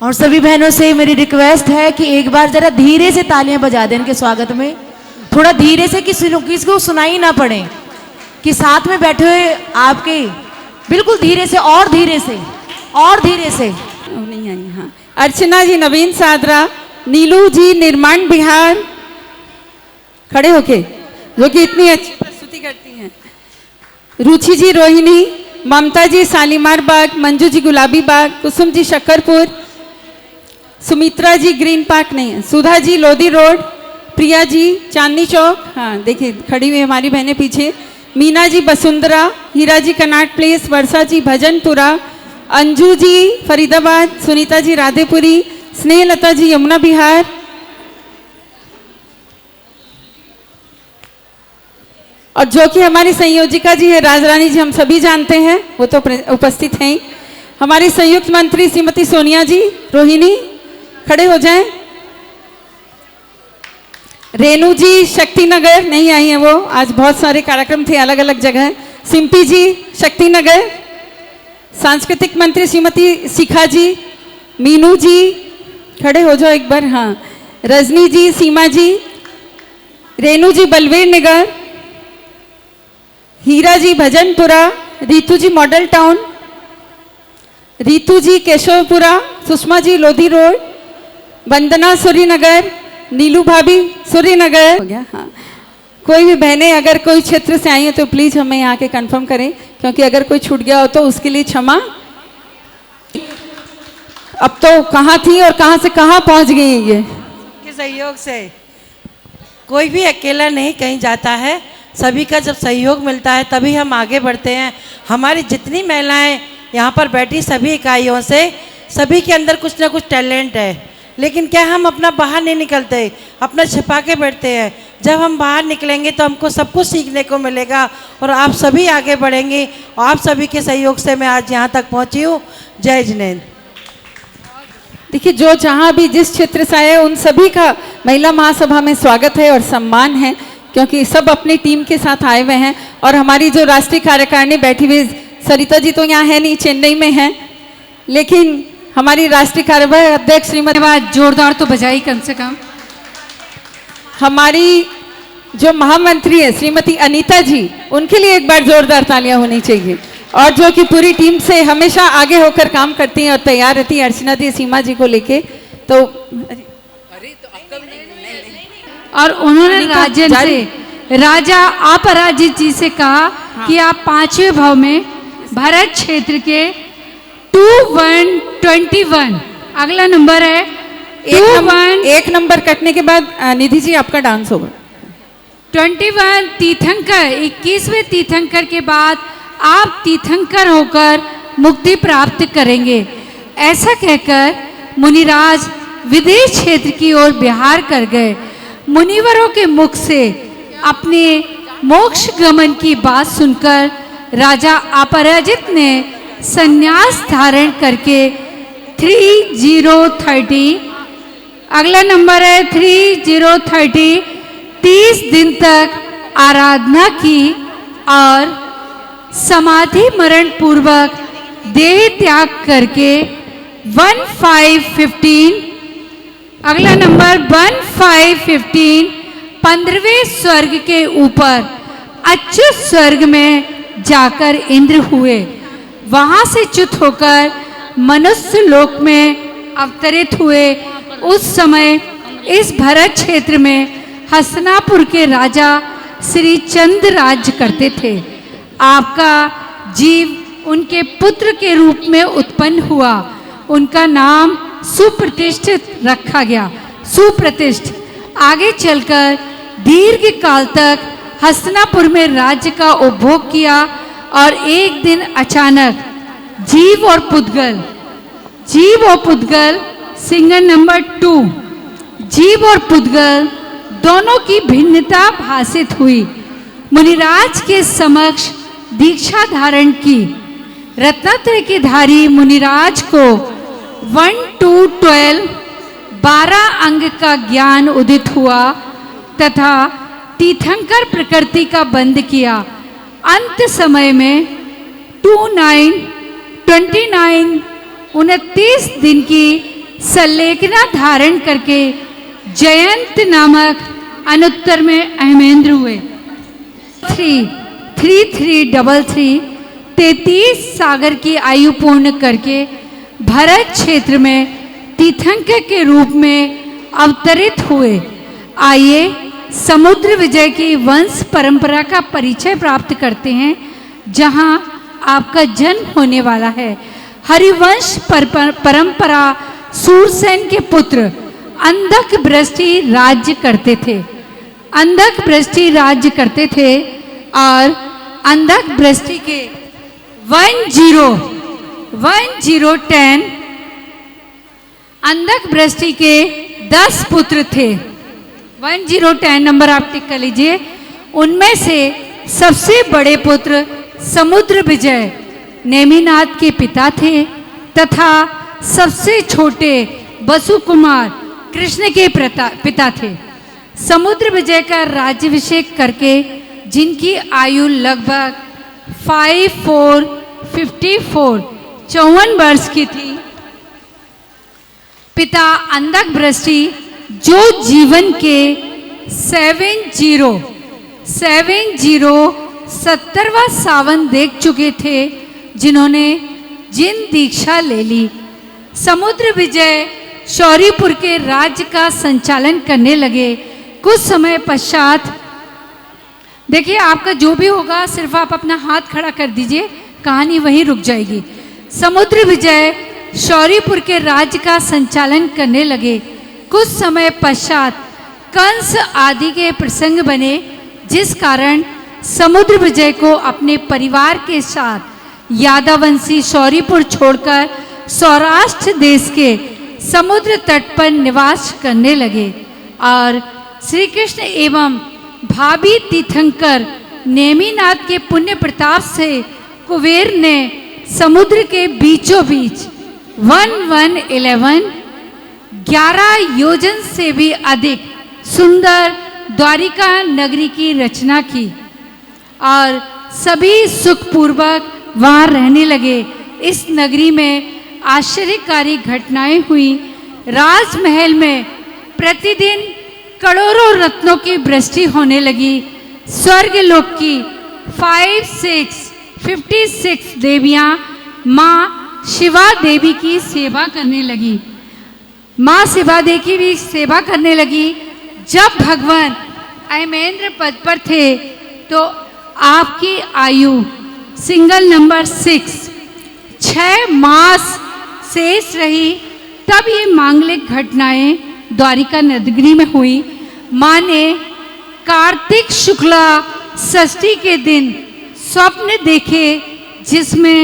और सभी बहनों से मेरी रिक्वेस्ट है कि एक बार जरा धीरे से तालियां बजा दें इनके स्वागत में, थोड़ा धीरे से कि किसको सुनाई ना पड़े, कि साथ में बैठे हुए आपके बिल्कुल धीरे से और धीरे से और धीरे से। नहीं आई। हाँ, अर्चना जी नवीन सादरा, नीलू जी निर्माण बिहार, खड़े होके, जो कि इतनी अच्छी प्रस्तुति करती हैं। रुचि जी रोहिणी, ममता जी शालीमार बाग, मंजू जी गुलाबी बाग, कुसुम जी शक्करपुर, सुमित्रा जी ग्रीन पार्क नहीं है, सुधा जी लोधी रोड, प्रिया जी चांदनी चौक, हाँ देखिए खड़ी हुई हमारी बहनें पीछे, मीना जी बसुंधरा, हीरा जी कनाट प्लेस, वर्षा जी भजनपुरा, अंजू जी फरीदाबाद, सुनीता जी राधेपुरी, स्नेहलता जी यमुना बिहार, और जो कि हमारी संयोजिका जी है राजरानी जी, हम सभी जानते हैं, वो तो उपस्थित हैं। हमारी संयुक्त मंत्री श्रीमती सोनिया जी रोहिणी, खड़े हो जाएं। रेणु जी शक्तिनगर नहीं आई हैं, वो आज बहुत सारे कार्यक्रम थे अलग अलग जगह। सिंपी जी शक्तिनगर, सांस्कृतिक मंत्री श्रीमती शिखा जी, मीनू जी खड़े हो जाओ एक बार, हाँ, रजनी जी, सीमा जी, रेणु जी बलवीर नगर, हीरा जी भजनपुरा, रितु जी मॉडल टाउन, रीतू जी केशवपुरा, सुषमा जी लोधी रोड, वंदना सूरीनगर, नीलू भाभी सूरीनगर। हो गया, हाँ। कोई भी बहनें अगर कोई क्षेत्र से आई हैं तो प्लीज़ हमें यहाँ के कंफर्म करें, क्योंकि अगर कोई छूट गया हो तो उसके लिए क्षमा। अब तो कहाँ थी और कहाँ से कहाँ पहुँच गई ये के सहयोग से। कोई भी अकेला नहीं कहीं जाता है, सभी का जब सहयोग मिलता है तभी हम आगे बढ़ते हैं। हमारी जितनी महिलाएं यहाँ पर बैठी सभी इकाइयों से, सभी के अंदर कुछ ना कुछ टैलेंट है, लेकिन क्या हम अपना बाहर नहीं निकलते, अपना छिपा के बैठते हैं। जब हम बाहर निकलेंगे तो हमको सब कुछ सीखने को मिलेगा और आप सभी आगे बढ़ेंगे। और आप सभी के सहयोग से मैं आज यहाँ तक पहुँची हूँ। जय जिनेंद्र। देखिए, जो जहाँ भी जिस क्षेत्र से आए उन सभी का महिला महासभा में स्वागत है और सम्मान है, क्योंकि सब अपनी टीम के साथ आए हुए हैं। और हमारी जो राष्ट्रीय कार्यकारिणी बैठी हुई सरिता जी तो यहाँ है नहीं, चेन्नई में हैं, लेकिन हमारी राष्ट्रीय कार्यवाही अध्यक्ष श्रीमती, जोरदार तो बजाई कम से कम। हमारी जो महामंत्री है श्रीमती अनीता जी, उनके लिए एक बार जोरदार तालियां होनी चाहिए। और जो कि पूरी टीम से हमेशा आगे होकर काम करती हैं और तैयार रहती हैं, अर्चना दी, सीमा जी को लेके। तो और उन्होंने राजन से, राजा अपराजित जी से कहा कि आप 5वें भाव में भरत क्षेत्र के 2121 अगला नंबर है। एक नंबर कटने के बाद निधि जी आपका डांस होगा। 21 तीर्थंकर, 21वें तीर्थंकर के बाद आप तीर्थंकर होकर मुक्ति प्राप्त करेंगे। ऐसा कहकर मुनिराज विदेश क्षेत्र की ओर बिहार कर गए। मुनिवरों के मुख से अपने मोक्ष गमन की बात सुनकर राजा अपराजित ने संन्यास धारण करके 3030 अगला नंबर है 3030 30 दिन तक आराधना की और समाधि मरण पूर्वक देह त्याग करके 1515 अगला नंबर 1515 15वें स्वर्ग के ऊपर अच्युत स्वर्ग में जाकर इंद्र हुए। वहां से च्युत होकर मनुष्य लोक में अवतरित हुए। उस समय इस भरत क्षेत्र में हसनापुर के राजा श्री चंद्र राज्य करते थे। आपका जीव उनके पुत्र के रूप में उत्पन्न हुआ। उनका नाम सुप्रतिष्ठित रखा गया, सुप्रतिष्ठ। आगे चलकर दीर्घ काल तक हसनापुर में राज्य का उपभोग किया और एक दिन अचानक जीव और पुद्गल सिंगल नंबर 2 जीव और पुद्गल दोनों की भिन्नता भाषित हुई। मुनिराज के समक्ष दीक्षा धारण की। रत्नत्रय के धारी मुनिराज को 1 to 12 12 अंग का ज्ञान उदित हुआ तथा तीर्थंकर प्रकृति का बंद किया। अंत समय में 29 दिन की सल्लेखना धारण करके जयंत नामक अनुत्तर में अहमेंद्र हुए। 3333 33 सागर की आयु पूर्ण करके भरत क्षेत्र में तीर्थंकर के रूप में अवतरित हुए। आइए समुद्र विजय की वंश परंपरा का परिचय प्राप्त करते हैं, जहां आपका जन्म होने वाला है। हरिवंश परंपरा सूरसेन के पुत्र अंधक बृष्टि राज्य करते थे। अंधक बृष्टि राज्य करते थे और अंधक बृष्टि के 1010 अंधक बृष्टि के 10 पुत्र थे। 1010 नंबर आप टिक कर लीजिए। उनमें से सबसे बड़े पुत्र समुद्र विजय नेमिनाथ के पिता थे तथा सबसे छोटे बसु कुमार कृष्ण के पिता थे। समुद्र विजय का राज्याभिषेक करके जिनकी आयु लगभग 54 वर्ष की थी, पिता अंधक बृष्टि जो जीवन के 70वां सावन देख चुके थे, जिन्होंने जिन दीक्षा ले ली। समुद्र विजय शौरीपुर के राज्य का संचालन करने लगे। कुछ समय पश्चात, देखिए आपका जो भी होगा सिर्फ आप अपना हाथ खड़ा कर दीजिए, कहानी वहीं रुक जाएगी। समुद्र विजय शौरीपुर के राज्य का संचालन करने लगे। कुछ समय पश्चात कंस आदि के प्रसंग बने, जिस कारण समुद्र विजय को अपने परिवार के साथ यादवंशी शौरीपुर छोड़कर सौराष्ट्र देश के समुद्र तट पर निवास करने लगे। और श्री कृष्ण एवं भाभी तीर्थंकर नेमिनाथ के पुण्य प्रताप से कुबेर ने समुद्र के बीचों बीच 11 योजन से भी अधिक सुंदर द्वारिका नगरी की रचना की और सभी सुखपूर्वक वहाँ रहने लगे। इस नगरी में आश्चर्यकारी घटनाएं हुई। राजमहल में प्रतिदिन करोड़ों रत्नों की वृष्टि होने लगी। स्वर्गलोक की 56 देवियां माँ शिवा देवी की सेवा करने लगी। माँ शिवा देवी की भी सेवा करने लगी। जब भगवान अमेंद्र पद पर थे तो आपकी आयु सिंगल नंबर 6 मास शेष रही। तब ये मांगलिक घटनाएं द्वारिका नगरी में हुई। माँ ने कार्तिक शुक्ला षष्ठी के दिन स्वप्न देखे, जिसमें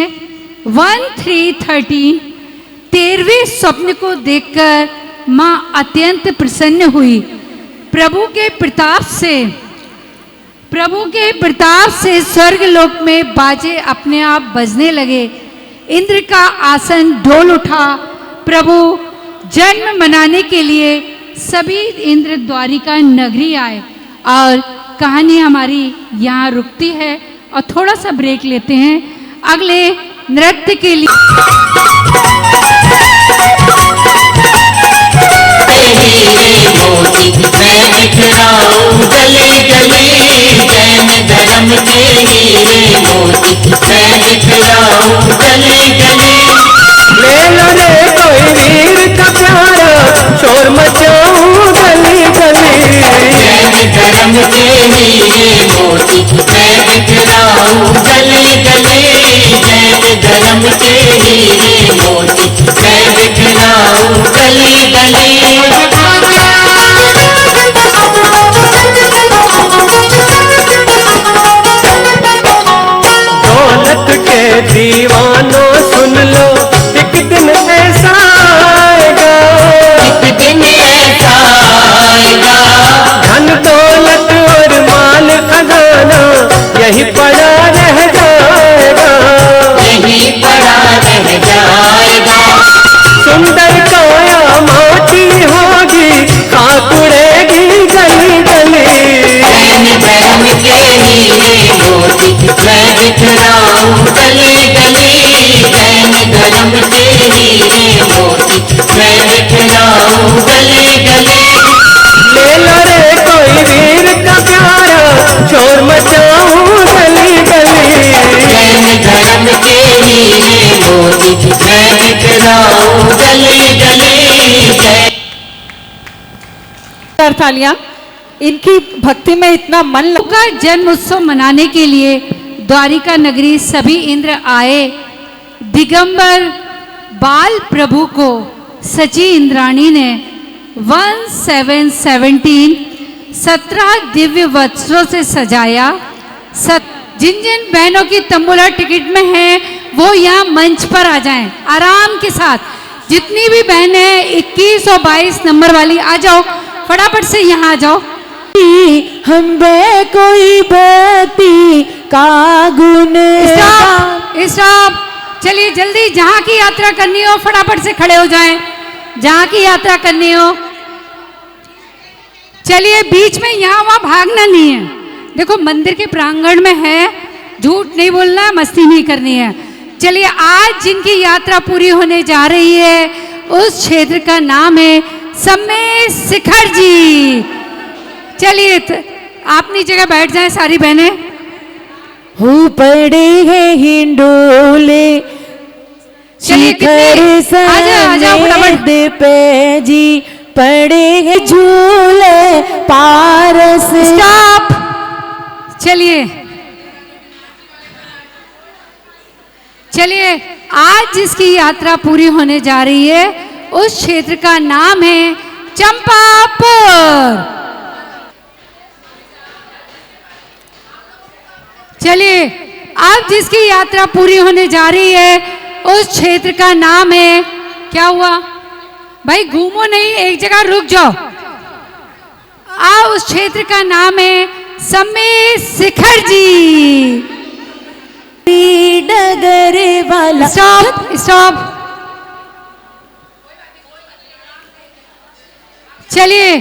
13 स्वप्न को देखकर माँ अत्यंत प्रसन्न हुई। प्रभु के प्रताप से स्वर्गलोक में बाजे अपने आप बजने लगे। इंद्र का आसन डोल उठा। प्रभु जन्म मनाने के लिए सभी इंद्र द्वारिका नगरी आए। और कहानी हमारी यहाँ रुकती है और थोड़ा सा ब्रेक लेते हैं अगले नृत्य के लिए। मोती मैं बिखराऊं गले गले, जैन धर्म के हीरे मोती मैं बिखराऊं गले गले। ले लो रे कोई वीर का प्यारा, शोर मचाऊं गली गली। जैन धर्म के हीरे मोती मैं बिखराऊं गले गले, जैन धर्म के हीरे मोती मैं बिखराऊं गले गले। दौलत के दीवानों सुन लो, एक दिन ऐसा आएगा, एक दिन ऐसा आएगा। धन दौलत और माल खजाना यही पड़ा रह जाएगा, यही पड़ा रह जाएगा। सुंदर काया माटी होगी, खाक उड़ेगी गली गली। जैन धर्म के हीरे मोती मैं बिखराऊं गले गले, जैन धर्म के हीरे मोती मैं बिखराऊं गले गले। ले लो रे कोई वीर का प्यारा, शोर मचाऊं गली गली। जैन धर्म के हीरे मोती मैं बिखराऊं गले गले। तालियां। इनकी भक्ति में इतना मन का जन्म उत्सव मनाने के लिए द्वारिका नगरी सभी इंद्र आए। दिगंबर बाल प्रभु को सची इंद्राणी ने 17 दिव्य वस्त्रों से सजाया। जिन जिन बहनों की तंबुला टिकट में है वो यहाँ मंच पर आ जाएं आराम के साथ। जितनी भी बहनें 21 और 22 नंबर वाली आ जाओ, फटाफट से यहाँ आ जाओ। हम बे कोई भक्ति का गुण। स्टॉप। चलिए जल्दी, जहाँ की यात्रा करनी हो फटाफट से खड़े हो जाएं। जहाँ की यात्रा करनी हो चलिए, बीच में यहाँ वहाँ भागना नहीं है। देखो मंदिर के प्रांगण में है, झूठ नहीं बोलना, मस्ती नहीं करनी है। चलिए, आज जिनकी यात्रा पूरी होने जा रही है उस क्षेत्र का नाम है सम्मेद शिखर जी। चलिए अपनी जगह बैठ जाएं सारी बहनें। हो पड़े हैं हिंडोले। चलिए, कितनी- शिखर आजा फटाफट। समेत पे जी पड़े झूले पारस। स्टॉप। चलिए चलिए, आज जिसकी यात्रा पूरी होने जा रही है उस क्षेत्र का नाम है चंपापुर। चलिए, आज जिसकी यात्रा पूरी होने जा रही है उस क्षेत्र का नाम है, क्या हुआ भाई, घूमो नहीं, एक जगह रुक जाओ। उस क्षेत्र का नाम है समेत शिखर जी। डगर वाला। Stop stop. चलिए,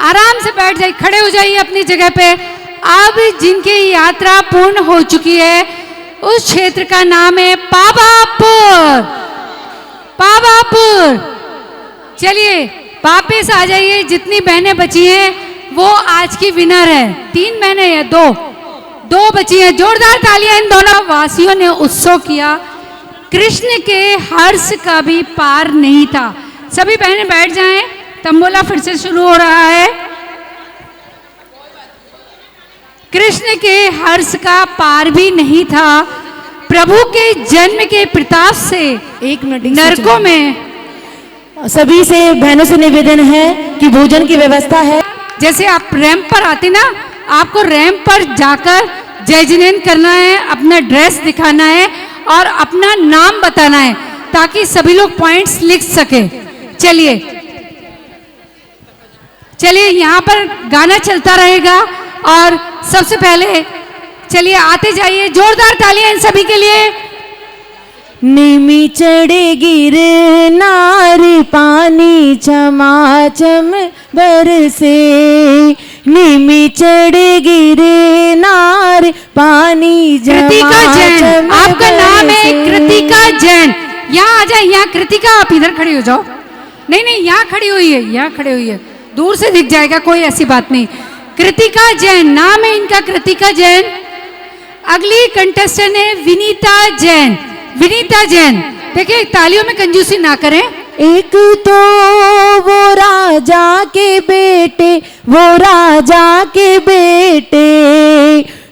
आराम से बैठ जाइए, खड़े हो जाइए अपनी जगह पे। अब जिनकी यात्रा पूर्ण हो चुकी है उस क्षेत्र का नाम है पावापुर। पावापुर। चलिए वापस आ जाइए, जितनी बहनें बची हैं वो आज की विनर है। 3 बहनें हैं, 2 बची हैं। जोरदार तालियां इन दोनों वासियों ने उत्सव किया। कृष्ण के हर्ष का भी पार नहीं था। सभी बहनें बैठ जाएं, तंबोला फिर से शुरू हो रहा है। कृष्ण के हर्ष का पार भी नहीं था। प्रभु के जन्म के प्रताप से 1 मिनट नरकों में सभी से बहनों से निवेदन है कि भोजन की व्यवस्था है। जैसे आप रैंप पर आते ना, आपको रैंप पर जाकर जय जिनेन करना है, अपना ड्रेस दिखाना है और अपना नाम बताना है ताकि सभी लोग पॉइंट्स लिख सके। चलिए चलिए, यहाँ पर गाना चलता रहेगा और सबसे पहले चलिए आते जाइए। जोरदार तालियां इन सभी के लिए। निमी चढ़े गिर नार पानी चमाचम बरसे। निमी चढ़े गिर नार पानी कृतिका जैन, चमाचम आपका नाम है बरसे। कृतिका जैन। यहाँ आ जाए, यहाँ कृतिका, आप इधर खड़ी हो जाओ। नहीं, यहाँ खड़ी हुई है, यहाँ खड़ी हुई है, दूर से दिख जाएगा, कोई ऐसी बात नहीं। कृतिका जैन नाम है इनका, कृतिका जैन। अगली कंटेस्टेंट है विनीता जैन। विनीता जैन, देखिए तालियों में कंजूसी ना करें। एक तो वो राजा के बेटे, वो राजा के बेटे,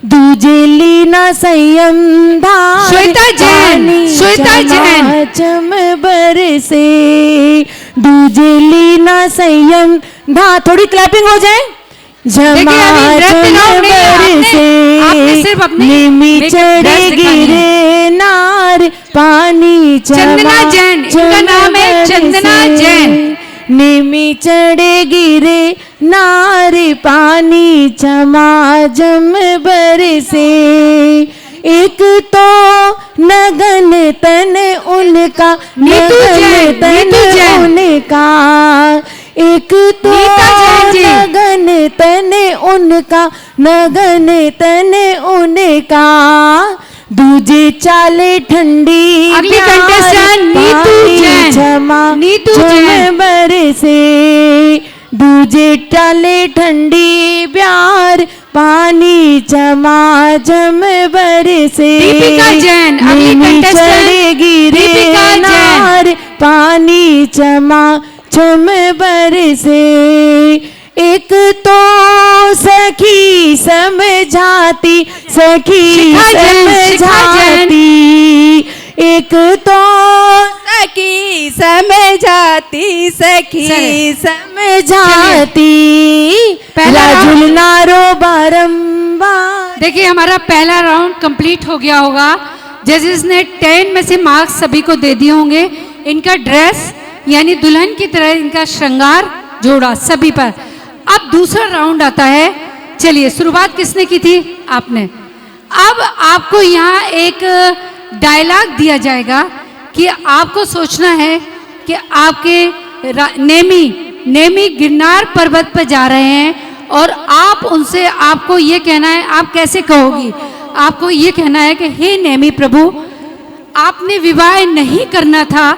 दूजे लीना संयम धार। श्वेता जैन, श्वेता जैन। चम बरसे, दूजे लीना संयम धार। थोड़ी क्लैपिंग हो जाए। निमी चढ़े गिरे नार पानी चंदना जैन, इनका नाम है चंदना जैन। निमी चढ़े गिरे नार पानी चमाचम बरसे। एक तो नगन तन उनका, नगन तन उनका। एक तो नगन तन उनका, नगन तन उनका। दूजे चाले ठंडी। अगली कंटेस्टेंट नीतू जैन। नीतू जैन बरसे। दूजे चाले ठंडी प्यार पानी चमाचम बरसे। दीपिका जैन, अगली कंटेस्टेंट गिरे नार पानी चमाचम बरसे। एक तो सखी समझाती, सखी समझाती। एक तो सखी समझाती, सखी समझाती। झुलनारो बारंबार। देखिए हमारा पहला राउंड कंप्लीट हो गया होगा। जजेस ने 10 में से मार्क्स सभी को दे दिए होंगे। इनका ड्रेस यानी दुल्हन की तरह इनका श्रृंगार जोड़ा सभी पर। अब दूसरा राउंड आता है। चलिए, शुरुआत किसने की थी? आपने। अब आपको यहाँ एक डायलॉग दिया जाएगा कि आपको सोचना है कि आपके नेमी गिरनार पर्वत पर जा रहे हैं और आप उनसे, आपको ये कहना है, आप कैसे कहोगी? आपको ये कहना है कि हे नेमी प्रभु, आपने विवाह नहीं करना था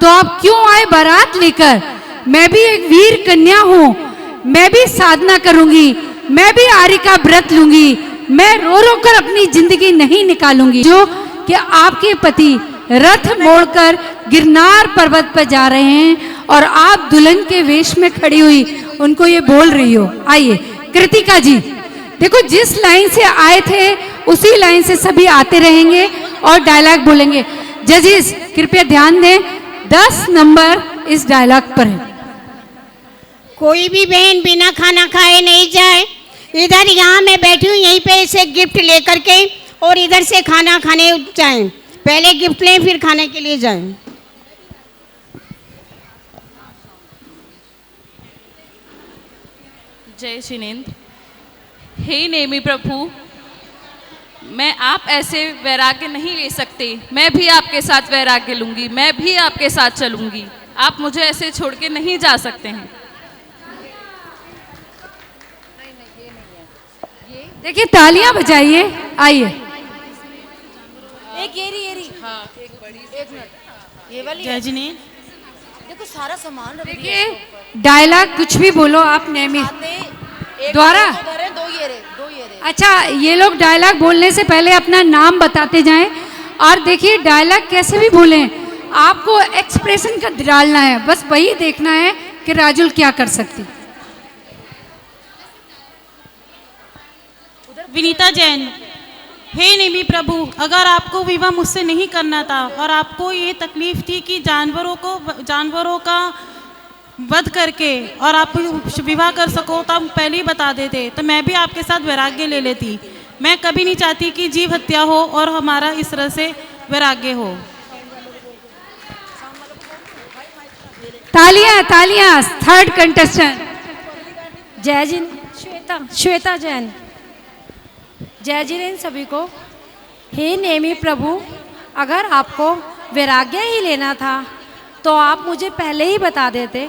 तो आप क्यों आए बारात लेकर? मैं भी एक वीर कन्या हूँ, मैं भी साधना करूंगी, मैं भी आर्य का व्रत लूंगी, मैं रो रो कर अपनी जिंदगी नहीं निकालूंगी। जो कि आपके पति रथ मोड़कर गिरनार पर्वत पर जा रहे हैं और आप दुल्हन के वेश में खड़ी हुई उनको ये बोल रही हो। आइए कृतिका जी, देखो जिस लाइन से आए थे उसी लाइन से सभी आते रहेंगे और डायलॉग बोलेंगे। जजेस कृपया ध्यान दें, 10 नंबर इस डायलॉग पर है। कोई भी बहन बिना खाना खाए नहीं जाए। इधर यहाँ मैं बैठी हूँ, यहीं पे से गिफ्ट लेकर के और इधर से खाना खाने जाएं। पहले गिफ्ट लें फिर खाने के लिए जाएं। जय शिनेन्द्र। हे नेमी प्रभु, मैं आप ऐसे वैराग्य नहीं ले सकते। मैं भी आपके साथ वैराग्य लूंगी, मैं भी आपके साथ चलूंगी। आप मुझे ऐसे छोड़ के नहीं जा सकते हैं। देखिए तालियां बजाइए। आइए एक येरी हाँ एक बड़ी एक मिनट ये वाली जय जिनी देखो सारा सामान देखिए डायलॉग कुछ भी बोलो आप नेमी द्वारा। दो ये अच्छा ये लोग डायलॉग बोलने से पहले अपना नाम बताते जाएं और देखिए डायलॉग कैसे भी बोलें आपको एक्सप्रेशन का डालना है, बस वही देखना है कि राजुल क्या कर सकती। विनीता जैन। हे नेमी प्रभु, अगर आपको विवाह मुझसे नहीं करना था और आपको ये तकलीफ थी कि जानवरों का वध करके और आप विवाह कर सको तो आप पहले ही बता देते तो मैं भी आपके साथ वैराग्य ले लेती। मैं कभी नहीं चाहती कि जीव हत्या हो और हमारा इस तरह से वैराग्य हो। तालियां तालियां। थर्ड कंटेस्टेंट जय जिन श्वेता जैन। जय जिन सभी को। हे नेमी प्रभु, अगर आपको वैराग्य ही लेना था तो आप मुझे पहले ही बता देते,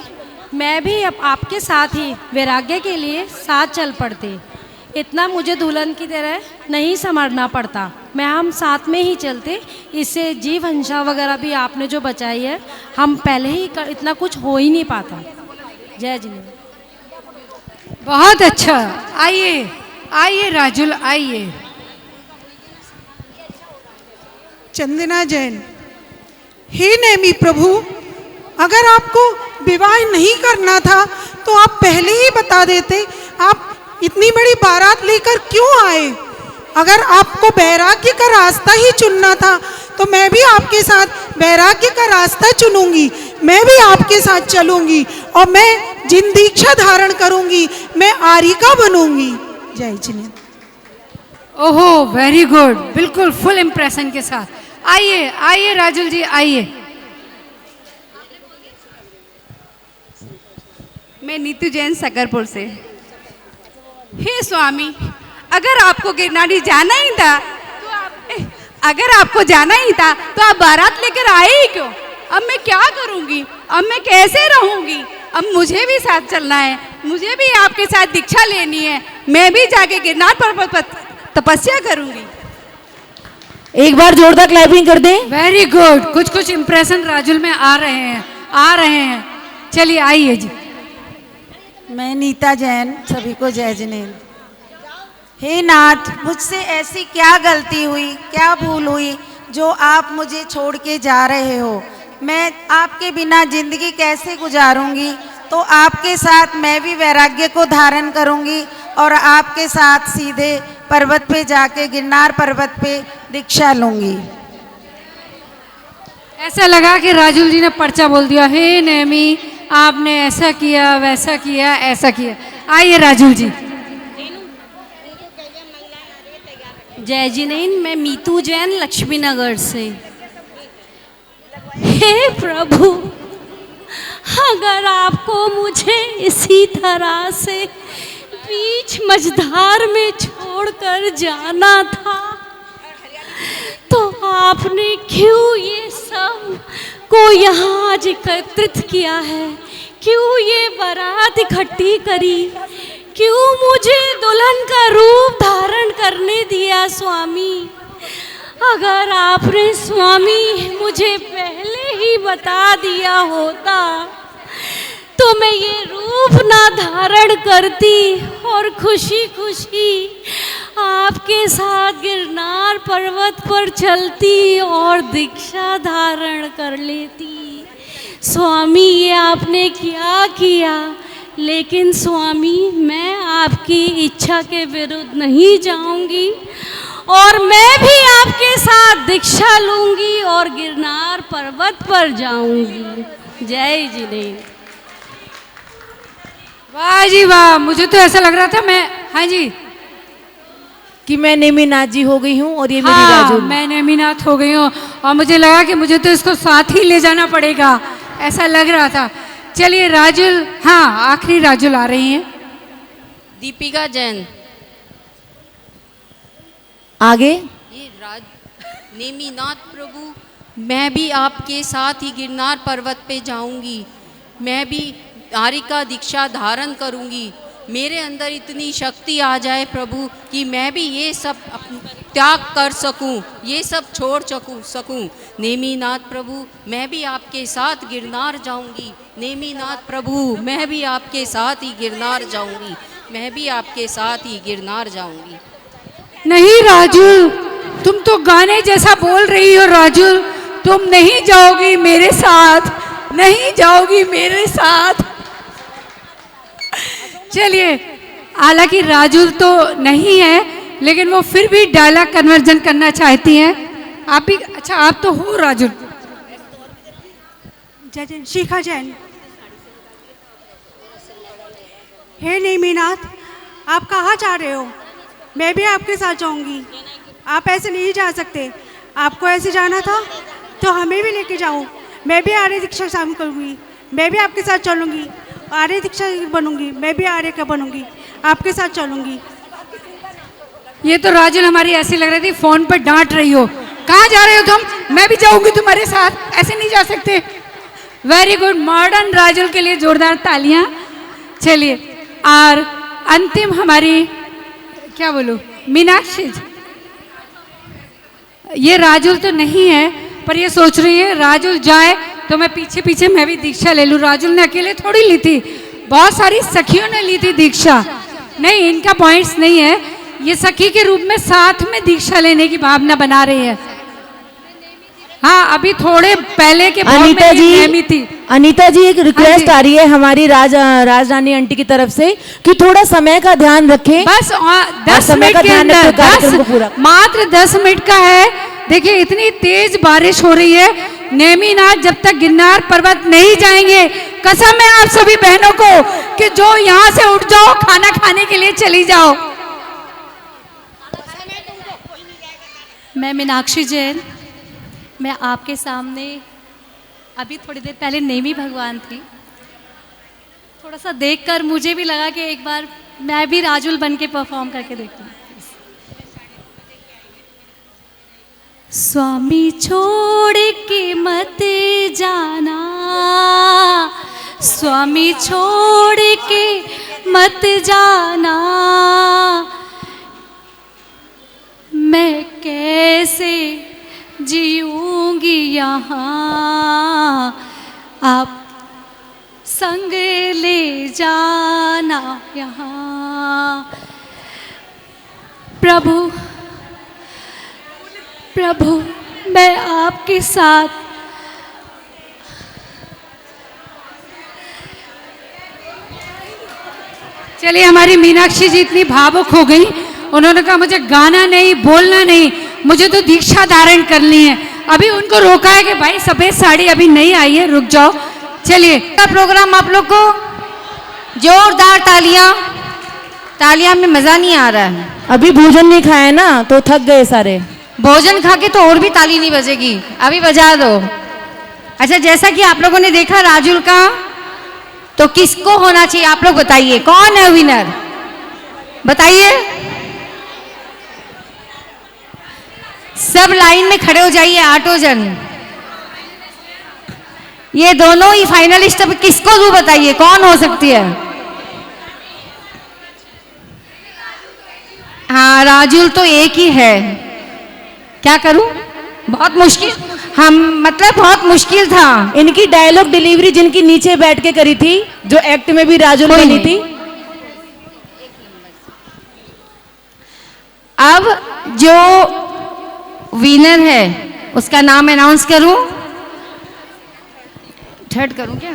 मैं भी अब आपके साथ ही वैराग्य के लिए साथ चल पड़ती। इतना मुझे दुल्हन की तरह नहीं समझना पड़ता, मैं हम साथ में ही चलते। इससे जीव हंसा वगैरह भी आपने जो बचाई है, हम पहले ही इतना कुछ हो ही नहीं पाता। जय जिन। बहुत अच्छा। आइए आइए राजुल आइए। चंदना जैन। हे नेमी प्रभु, अगर आपको विवाह नहीं करना था तो आप पहले ही बता देते, आप इतनी बड़ी बारात लेकर क्यों आए? अगर आपको वैराग्य का रास्ता ही चुनना था तो मैं भी आपके साथ वैराग्य का रास्ता चुनूंगी, मैं भी आपके साथ चलूंगी और मैं जिन दीक्षा धारण करूंगी, मैं आरिका बनूंगी। जय जिन। ओहो वेरी गुड, बिल्कुल फुल इम्प्रेशन के साथ। आइए आइए राजुल जी आइए। मैं नीतू जैन सकरपुर से। हे स्वामी, अगर आपको गिरनारी जाना ही था तो आप बारात लेकर आए ही क्यों? अब मैं क्या करूंगी? अब मैं कैसे रहूंगी? अब मुझे भी साथ चलना है, मुझे भी आपके साथ दीक्षा लेनी है, मैं भी जाके गिरनार पर्वत पर तपस्या करूंगी। एक बार जोरदार क्लैपिंग कर दें। वेरी गुड, कुछ कुछ इम्प्रेशन राजुल में आ रहे हैं। चलिए आइए जी। मैं नीता जैन, सभी को जय जिनेन्द्र। हे नाथ, मुझसे ऐसी क्या गलती हुई, क्या भूल हुई जो आप मुझे छोड़ के जा रहे हो? मैं आपके बिना जिंदगी कैसे गुजारूंगी? तो आपके साथ मैं भी वैराग्य को धारण करूंगी और आपके साथ सीधे पर्वत पे जाके गिरनार पर्वत पे दीक्षा लूंगी। ऐसा लगा कि राजुल जी ने पर्चा बोल दिया। हे नेमी, आपने ऐसा किया, वैसा किया, ऐसा किया। आइए राजुल जी। जय जिनेन। मैं मीतू जैन लक्ष्मी नगर से। हे प्रभु, अगर आपको मुझे इसी तरह से बीच मझधार में छोड़कर जाना था तो आपने क्यों ये सब को यहाँ आज एकत्रित किया है? क्यों ये बारात इकट्ठी करी? क्यों मुझे दुल्हन का रूप धारण करने दिया स्वामी? अगर आपने स्वामी मुझे पहले ही बता दिया होता तो मैं ये रूप ना धारण करती और खुशी खुशी आपके साथ गिरनार पर्वत पर चलती और दीक्षा धारण कर लेती। स्वामी ये आपने क्या किया, लेकिन स्वामी मैं आपकी इच्छा के विरुद्ध नहीं जाऊंगी और मैं भी आपके साथ दीक्षा लूंगी और गिरनार पर्वत पर जाऊंगी। जय जिनेन्द्र। वाह जी वाह, मुझे तो ऐसा लग रहा था मैं, हाँ जी, कि मैं नेमिनाथ जी हो गई हूँ और ये मेरी हाँ, राजू। मैं नेमिनाथ हो गई हूँ और मुझे लगा कि मुझे तो इसको साथ ही ले जाना पड़ेगा, ऐसा लग रहा था। चलिए राजुल, हाँ आखिरी राजुल आ रही हैं। दीपिका जैन। आगे ये नेमिनाथ प्रभु, मैं भी आपके साथ ही गिरनार पर्वत पे जाऊंगी, मैं भी नारी का दीक्षा धारण करूंगी। मेरे अंदर इतनी शक्ति आ जाए प्रभु कि मैं भी ये सब त्याग कर सकूं, ये सब छोड़ सकूं। नेमिनाथ प्रभु, मैं भी आपके साथ गिरनार जाऊंगी। नेमिनाथ प्रभु, मैं भी आपके साथ ही गिरनार जाऊंगी, मैं भी आपके साथ ही गिरनार जाऊंगी। नहीं राजुल, तुम तो गाने जैसा बोल रही हो राजुल, तुम नहीं जाओगी मेरे साथ, नहीं जाओगी मेरे साथ। चलिए, हालांकि राजुल तो नहीं है, लेकिन वो फिर भी डायलॉग कन्वर्जन करना चाहती हैं। आप भी, अच्छा आप तो हो राजुल। जय शिखा जैन। हे नेमिनाथ, आप कहाँ जा रहे हो? मैं भी आपके साथ जाऊंगी। आप ऐसे नहीं जा सकते, आपको ऐसे जाना था तो हमें भी लेके जाओ। मैं भी आर्य दीक्षा शामिल करूँगी, मैं भी आपके साथ चलूँगी, आर्य दीक्षा बनूंगी, मैं भी आर्य का बनूंगी, आपके साथ चलूँगी। ये तो राजुल हमारी ऐसी लग रही थी फोन पर डांट रही हो। कहाँ जा रहे हो तुम? मैं भी जाऊंगी तुम्हारे साथ, ऐसे नहीं जा सकते। वेरी गुड, मॉडर्न राजुल के लिए जोरदार तालियां। चलिए, और अंतिम हमारी, क्या बोलूं, मीनाक्षी। ये राजुल तो नहीं है, पर ये सोच रही है राजुल जाए तो मैं पीछे पीछे मैं भी दीक्षा ले लूं। राजुल ने अकेले थोड़ी ली थी, बहुत सारी सखियों ने ली थी दीक्षा। नहीं, इनका पॉइंट्स नहीं है, ये सखी के रूप में साथ में दीक्षा लेने की भावना बना रही है। हाँ, अभी थोड़े पहले के अनीता जी, थी। अनीता जी एक रिक्वेस्ट आ रही है हमारी राजरानी आंटी की तरफ से कि थोड़ा समय का ध्यान रखें। बस 10 मिनट के अंदर, मात्र 10 मिनट का है। देखिए इतनी तेज बारिश हो रही है, नेमिनाथ जब तक गिरनार पर्वत नहीं जाएंगे, कसम है आप सभी बहनों को कि जो यहाँ से उठ जाओ, खाना खाने के लिए चली जाओ। मैं मीनाक्षी जैन, मैं आपके सामने अभी थोड़ी देर पहले नेमी भगवान थी। थोड़ा सा देखकर मुझे भी लगा कि एक बार मैं भी राजुल बन के परफॉर्म करके देखती हूँ। स्वामी छोड़ के मत जाना, स्वामी छोड़ के मत जाना, मैं कैसे जीऊंगी यहाँ, आप संग ले जाना यहाँ। प्रभु प्रभु, मैं आपके साथ चलिए, हमारी मीनाक्षी जी इतनी भावुक हो गई, उन्होंने कहा मुझे गाना नहीं, बोलना नहीं, मुझे तो दीक्षा धारण करनी है। अभी उनको रोका है कि भाई सफेद साड़ी अभी नहीं आई है, रुक जाओ। चलिए, प्रोग्राम आप लोग को जोरदार तालियां। तालियां में मजा नहीं आ रहा है। अभी भोजन नहीं खाया ना तो थक गए सारे। भोजन खा के तो और भी ताली नहीं बजेगी, अभी बजा दो। अच्छा, जैसा कि आप लोगों ने देखा राजुल का, तो किसको होना चाहिए आप लोग बताइए, कौन है विनर बताइए। सब लाइन में खड़े हो जाइए, 8 जन। ये दोनों ही फाइनलिस्ट, अब किसको दूं बताइए, कौन हो सकती है। हाँ, राजुल तो एक ही है, क्या करूं, बहुत मुश्किल, हम मतलब बहुत मुश्किल था। इनकी डायलॉग डिलीवरी जिनकी नीचे बैठ के करी थी, जो एक्ट में भी राजुल बनी थी। अब जो विनर है उसका नाम अनाउंस करूं, थर्ड करूं क्या?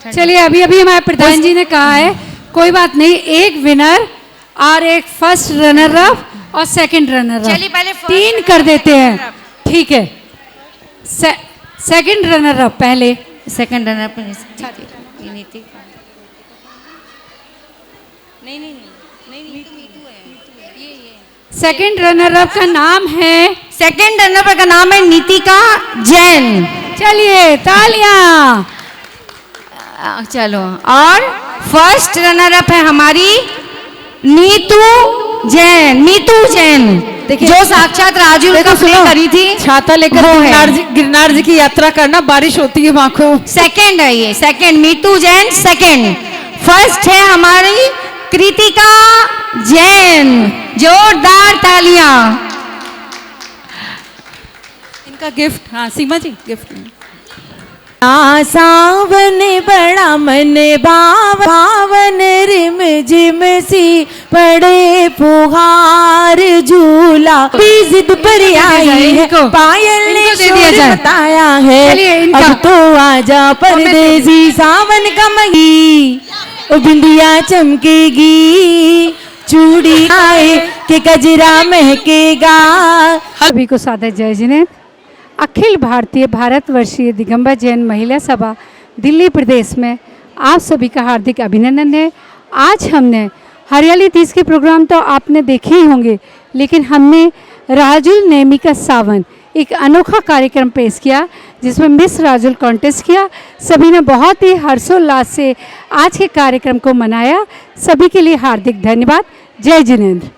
चलिए, अभी अभी हमारे प्रधान जी ने कहा है, कोई बात नहीं, एक विनर और एक फर्स्ट रनर अप और सेकंड रनर अप, चलिए पहले तीन कर देते हैं, ठीक है। सेकंड रनर अप पहले, second runner up second runner up का नाम है, सेकंड रनर अप का नाम है नीतिका जैन। चलिए तालियां। चलो, और फर्स्ट रनर अप है हमारी नीतू जैन, जो साक्षात राजू का प्ले करी थी। छाता लेकर गिरनार जी की यात्रा करना, बारिश होती है वहां को। सेकंड है ये, second Meetu Jain second. First है हमारी कृतिका जैन, जोरदार तालियां। इनका गिफ्ट, हाँ सीमा जी गिफ्ट। सावन बड़ा मन भावन रिम झिम सी पड़े फुहार झूला जिद पर आई है, पायल ने शोर बताया है, अब तो आजा परदेसी सावन का मही, ओ बिंदिया चमकेगी, चूड़ी आए के गजरा महकेगा। सभी को सादर जय जिनेंद्र। अखिल भारतीय भारतवर्षीय दिगंबर जैन महिला सभा दिल्ली प्रदेश में आप सभी का हार्दिक अभिनंदन है। आज हमने हरियाली तीज के प्रोग्राम तो आपने देखे ही होंगे, लेकिन हमने राजुल नेमी का सावन एक अनोखा कार्यक्रम पेश किया, जिसमें मिस राजुल कॉन्टेस्ट किया। सभी ने बहुत ही हर्षोल्लास से आज के कार्यक्रम को मनाया। सभी के लिए हार्दिक धन्यवाद। जय जिनेंद्र।